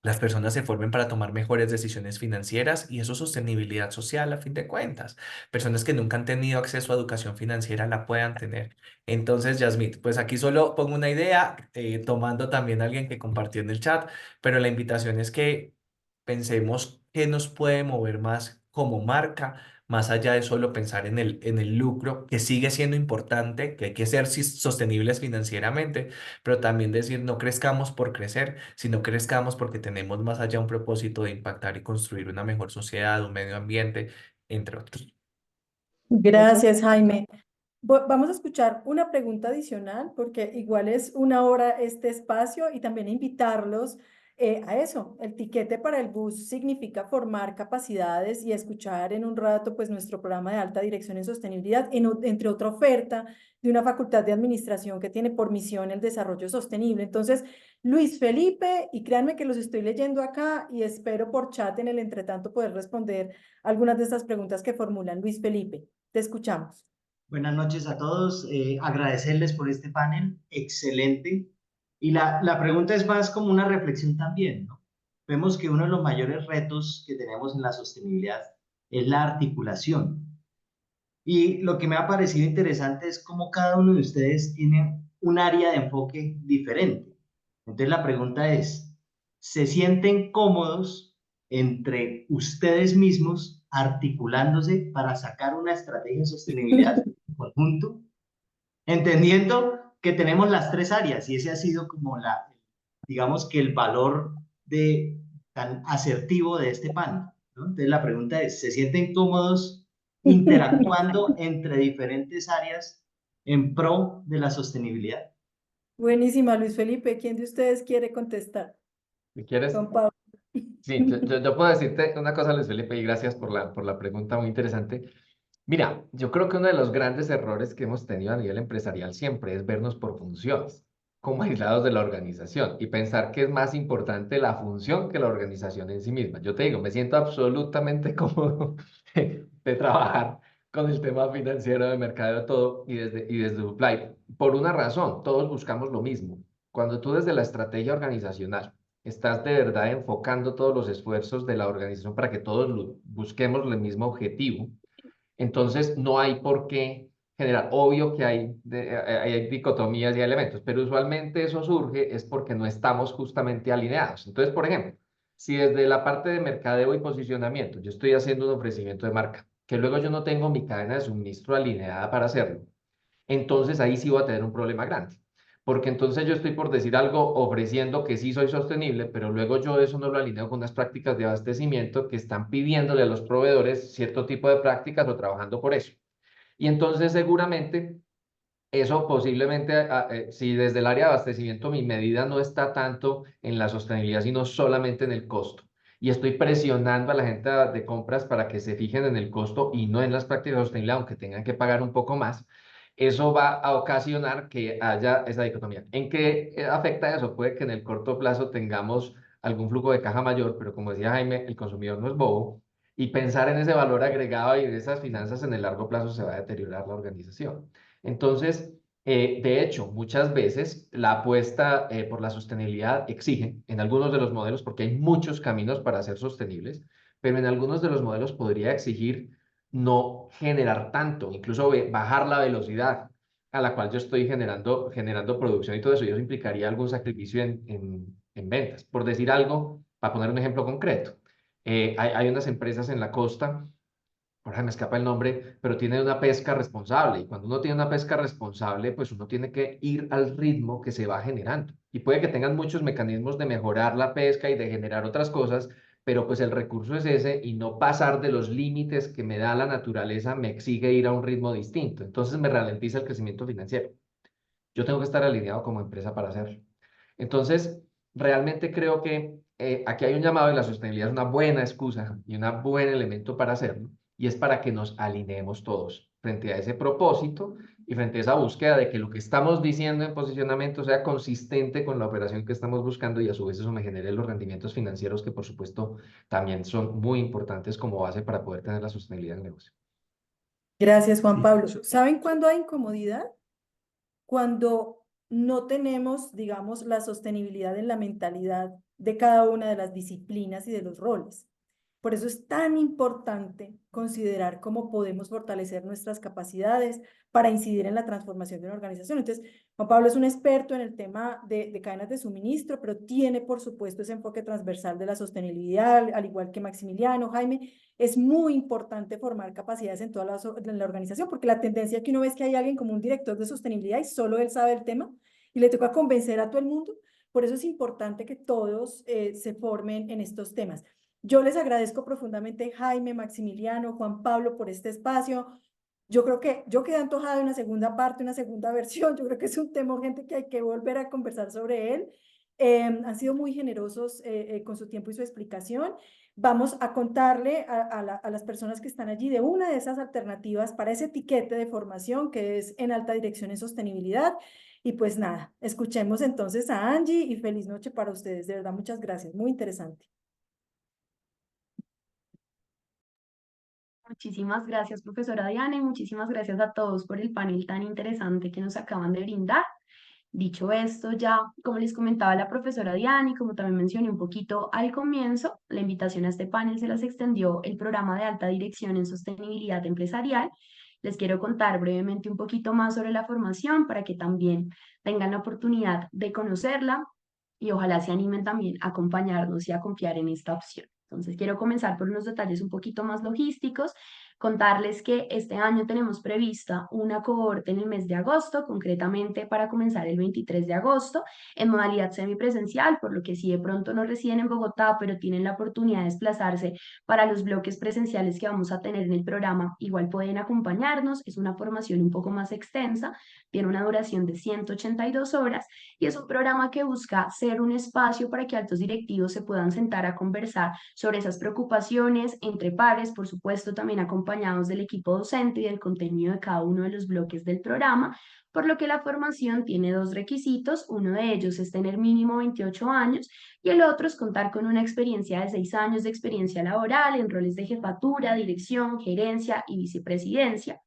las personas se formen para tomar mejores decisiones financieras y eso es sostenibilidad social a fin de cuentas. Personas que nunca han tenido acceso a educación financiera la puedan tener. Entonces, Yasmith, pues aquí solo pongo una idea, tomando también a alguien que compartió en el chat, pero la invitación es que pensemos qué nos puede mover más como marca, más allá de solo pensar en el lucro, que sigue siendo importante, que hay que ser sostenibles financieramente, pero también decir no crezcamos por crecer, sino crezcamos porque tenemos más allá un propósito de impactar y construir una mejor sociedad, un medio ambiente, entre otros. Muchas Gracias, Jaime. Vamos a escuchar una pregunta adicional porque igual es una hora este espacio y también invitarlos a eso. El tiquete para el bus significa formar capacidades y escuchar en un rato pues nuestro programa de alta dirección en sostenibilidad, entre otra oferta de una facultad de administración que tiene por misión el desarrollo sostenible. Entonces, Luis Felipe, y créanme que los estoy leyendo acá y espero por chat en el entretanto poder responder algunas de estas preguntas que formulan. Luis Felipe, te escuchamos. Buenas noches a todos. Agradecerles por este panel, excelente. Y la pregunta es más como una reflexión también, ¿no? Vemos que uno de los mayores retos que tenemos en la sostenibilidad es la articulación. Y lo que me ha parecido interesante es cómo cada uno de ustedes tiene un área de enfoque diferente. Entonces la pregunta es, ¿se sienten cómodos entre ustedes mismos articulándose para sacar una estrategia de sostenibilidad en conjunto? entendiendo que tenemos las tres áreas y ese ha sido como digamos que el valor tan asertivo de este panel, ¿no? Entonces la pregunta es, ¿se sienten cómodos interactuando entre diferentes áreas en pro de la sostenibilidad? Buenísima, Luis Felipe. ¿Quién de ustedes quiere contestar? Si quieres, Juan Pablo. sí, yo puedo decirte una cosa, Luis Felipe, y gracias por la pregunta muy interesante. Mira, yo creo que uno de los grandes errores que hemos tenido a nivel empresarial siempre es vernos por funciones, como aislados de la organización, y pensar que es más importante la función que la organización en sí misma. Yo te digo, me siento absolutamente cómodo de trabajar con el tema financiero, de mercadeo, todo, y desde Supply, por una razón, todos buscamos lo mismo. Cuando tú desde la estrategia organizacional estás de verdad enfocando todos los esfuerzos de la organización para que todos busquemos el mismo objetivo, entonces, no hay por qué generar. Obvio que hay dicotomías y elementos, pero usualmente eso surge es porque no estamos justamente alineados. Entonces, por ejemplo, si desde la parte de mercadeo y posicionamiento yo estoy haciendo un ofrecimiento de marca, que luego yo no tengo mi cadena de suministro alineada para hacerlo, entonces ahí sí voy a tener un problema grande. Porque entonces yo estoy por decir algo ofreciendo que sí soy sostenible, pero luego yo eso no lo alineo con unas prácticas de abastecimiento que están pidiéndole a los proveedores cierto tipo de prácticas o trabajando por eso. Y entonces seguramente eso posiblemente, si desde el área de abastecimiento mi medida no está tanto en la sostenibilidad, sino solamente en el costo. Y estoy presionando a la gente de compras para que se fijen en el costo y no en las prácticas de sostenibilidad, aunque tengan que pagar un poco más. Eso va a ocasionar que haya esa dicotomía. ¿En qué afecta eso? Puede que en el corto plazo tengamos algún flujo de caja mayor, pero como decía Jaime, el consumidor no es bobo y pensar en ese valor agregado y de esas finanzas en el largo plazo se va a deteriorar la organización. Entonces, de hecho, muchas veces la apuesta por la sostenibilidad exige en algunos de los modelos, porque hay muchos caminos para ser sostenibles, pero en algunos de los modelos podría exigir no generar tanto, incluso bajar la velocidad a la cual yo estoy generando producción y todo eso. Y eso implicaría algún sacrificio en ventas. Por decir algo, para poner un ejemplo concreto, hay unas empresas en la costa, ahora me escapa el nombre, pero tiene una pesca responsable. Y cuando uno tiene una pesca responsable, pues uno tiene que ir al ritmo que se va generando. Y puede que tengan muchos mecanismos de mejorar la pesca y de generar otras cosas, pero pues el recurso es ese y no pasar de los límites que me da la naturaleza me exige ir a un ritmo distinto. Entonces me ralentiza el crecimiento financiero. Yo tengo que estar alineado como empresa para hacerlo. Entonces, realmente creo que aquí hay un llamado y la sostenibilidad es una buena excusa y un buen elemento para hacerlo, y es para que nos alineemos todos frente a ese propósito y frente a esa búsqueda de que lo que estamos diciendo en posicionamiento sea consistente con la operación que estamos buscando y a su vez eso me genere los rendimientos financieros que por supuesto también son muy importantes como base para poder tener la sostenibilidad del negocio. Gracias, Juan Sí, Pablo. ¿Saben cuándo hay incomodidad? Cuando no tenemos, digamos, la sostenibilidad en la mentalidad de cada una de las disciplinas y de los roles. Por eso es tan importante considerar cómo podemos fortalecer nuestras capacidades para incidir en la transformación de una organización. Entonces, Juan Pablo es un experto en el tema de cadenas de suministro, pero tiene, por supuesto, ese enfoque transversal de la sostenibilidad, al igual que Maximiliano, Jaime. Es muy importante formar capacidades en toda la organización, porque la tendencia que uno ve es que hay alguien como un director de sostenibilidad y solo él sabe el tema y le toca convencer a todo el mundo. Por eso es importante que todos se formen en estos temas. Yo les agradezco profundamente, Jaime, Maximiliano, Juan Pablo, por este espacio. Yo creo que yo quedé antojada de una segunda parte, una segunda versión. Yo creo que es un tema urgente que hay que volver a conversar sobre él. Han sido muy generosos con su tiempo y su explicación. Vamos a contarle a las personas que están allí de una de esas alternativas para ese etiquete de formación que es en alta dirección en sostenibilidad. Y pues nada, escuchemos entonces a Angie y feliz noche para ustedes. De verdad, muchas gracias. Muy interesante. Muchísimas gracias, profesora Diana, y muchísimas gracias a todos por el panel tan interesante que nos acaban de brindar. Dicho esto, ya como les comentaba la profesora Diana y como también mencioné un poquito al comienzo, la invitación a este panel se las extendió el programa de alta dirección en sostenibilidad empresarial. Les quiero contar brevemente un poquito más sobre la formación para que también tengan la oportunidad de conocerla y ojalá se animen también a acompañarnos y a confiar en esta opción. Entonces, quiero comenzar por unos detalles un poquito más logísticos. Contarles que este año tenemos prevista una cohorte en el mes de agosto, concretamente para comenzar el 23 de agosto, en modalidad semipresencial, por lo que si de pronto no residen en Bogotá, pero tienen la oportunidad de desplazarse para los bloques presenciales que vamos a tener en el programa, igual pueden acompañarnos. Es una formación un poco más extensa, tiene una duración de 182 horas y es un programa que busca ser un espacio para que altos directivos se puedan sentar a conversar sobre esas preocupaciones entre pares, por supuesto también acompañados del equipo docente y del contenido de cada uno de los bloques del programa, por lo que la formación tiene dos requisitos. Uno de ellos es tener mínimo 28 años y el otro es contar con una experiencia de 6 años de experiencia laboral en roles de jefatura, dirección, gerencia y vicepresidencia.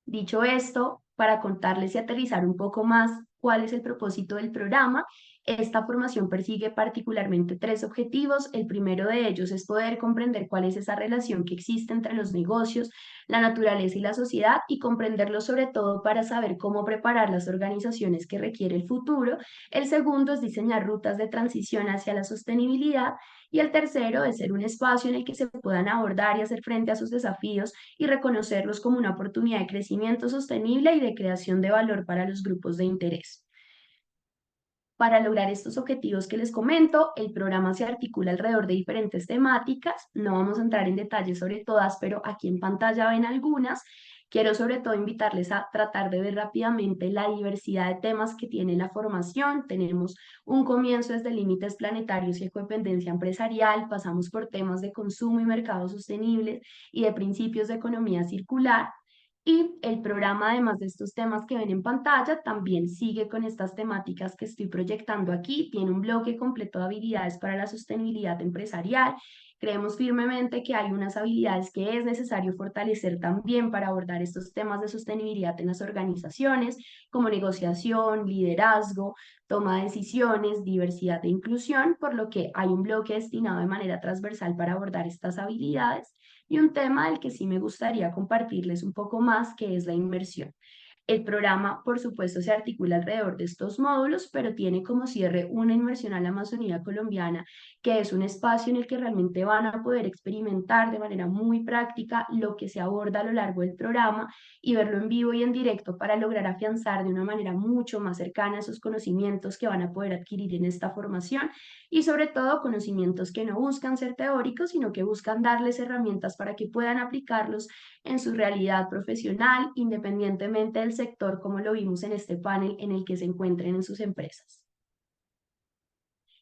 Dicho esto, para contarles y aterrizar un poco más cuál es el propósito del programa, esta formación persigue particularmente tres objetivos. El primero de ellos es poder comprender cuál es esa relación que existe entre los negocios, la naturaleza y la sociedad, y comprenderlo sobre todo para saber cómo preparar las organizaciones que requiere el futuro. El segundo es diseñar rutas de transición hacia la sostenibilidad. Y el tercero es ser un espacio en el que se puedan abordar y hacer frente a sus desafíos y reconocerlos como una oportunidad de crecimiento sostenible y de creación de valor para los grupos de interés. Para lograr estos objetivos que les comento, el programa se articula alrededor de diferentes temáticas. No vamos a entrar en detalles sobre todas, pero aquí en pantalla ven algunas. Quiero sobre todo invitarles a tratar de ver rápidamente la diversidad de temas que tiene la formación. Tenemos un comienzo desde límites planetarios y ecodependencia empresarial, pasamos por temas de consumo y mercados sostenibles y de principios de economía circular. Y el programa, además de estos temas que ven en pantalla, también sigue con estas temáticas que estoy proyectando aquí. Tiene un bloque completo de habilidades para la sostenibilidad empresarial. Creemos firmemente que hay unas habilidades que es necesario fortalecer también para abordar estos temas de sostenibilidad en las organizaciones, como negociación, liderazgo, toma de decisiones, diversidad e inclusión, por lo que hay un bloque destinado de manera transversal para abordar estas habilidades. Y un tema del que sí me gustaría compartirles un poco más, que es la inversión. El programa, por supuesto, se articula alrededor de estos módulos, pero tiene como cierre una inmersión a la Amazonía colombiana, que es un espacio en el que realmente van a poder experimentar de manera muy práctica lo que se aborda a lo largo del programa y verlo en vivo y en directo para lograr afianzar de una manera mucho más cercana esos conocimientos que van a poder adquirir en esta formación y sobre todo conocimientos que no buscan ser teóricos, sino que buscan darles herramientas para que puedan aplicarlos en su realidad profesional, independientemente del sector, como lo vimos en este panel, en el que se encuentren en sus empresas.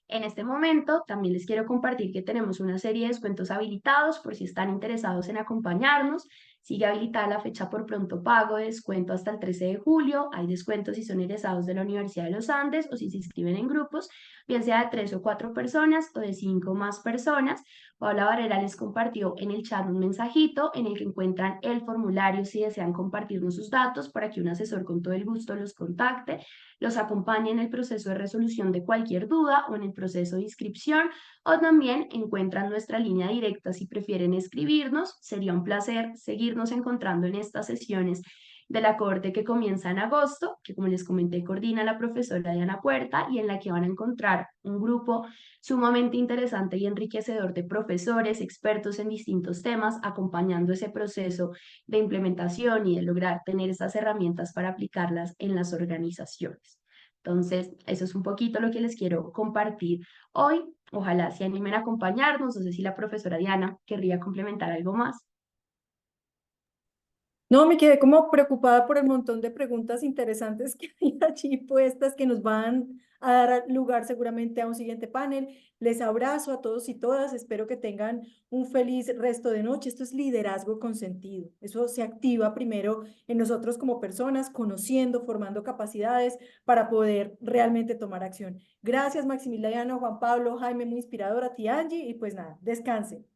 En este momento también les quiero compartir que tenemos una serie de descuentos habilitados por si están interesados en acompañarnos. Sigue habilitada la fecha por pronto pago de descuento hasta el 13 de julio. Hay descuentos si son egresados de la Universidad de los Andes o si se inscriben en grupos, bien sea de 3 o 4 personas o de 5 más personas. Paula Varela les compartió en el chat un mensajito en el que encuentran el formulario si desean compartirnos sus datos para que un asesor con todo el gusto los contacte, los acompañe en el proceso de resolución de cualquier duda o en el proceso de inscripción, o también encuentran nuestra línea directa si prefieren escribirnos. Sería un placer seguirnos encontrando en estas sesiones de la cohorte que comienza en agosto, que como les comenté coordina la profesora Diana Puerta y en la que van a encontrar un grupo sumamente interesante y enriquecedor de profesores, expertos en distintos temas, acompañando ese proceso de implementación y de lograr tener esas herramientas para aplicarlas en las organizaciones. Entonces, eso es un poquito lo que les quiero compartir hoy. Ojalá se animen a acompañarnos. No sé si la profesora Diana querría complementar algo más. No, me quedé como preocupada por el montón de preguntas interesantes que hay allí puestas que nos van a dar lugar seguramente a un siguiente panel. Les abrazo a todos y todas. Espero que tengan un feliz resto de noche. Esto es liderazgo con sentido. Eso se activa primero en nosotros como personas, conociendo, formando capacidades para poder realmente tomar acción. Gracias, Maximiliano, Juan Pablo, Jaime, muy inspirador, a ti, Angie, y pues nada, descansen.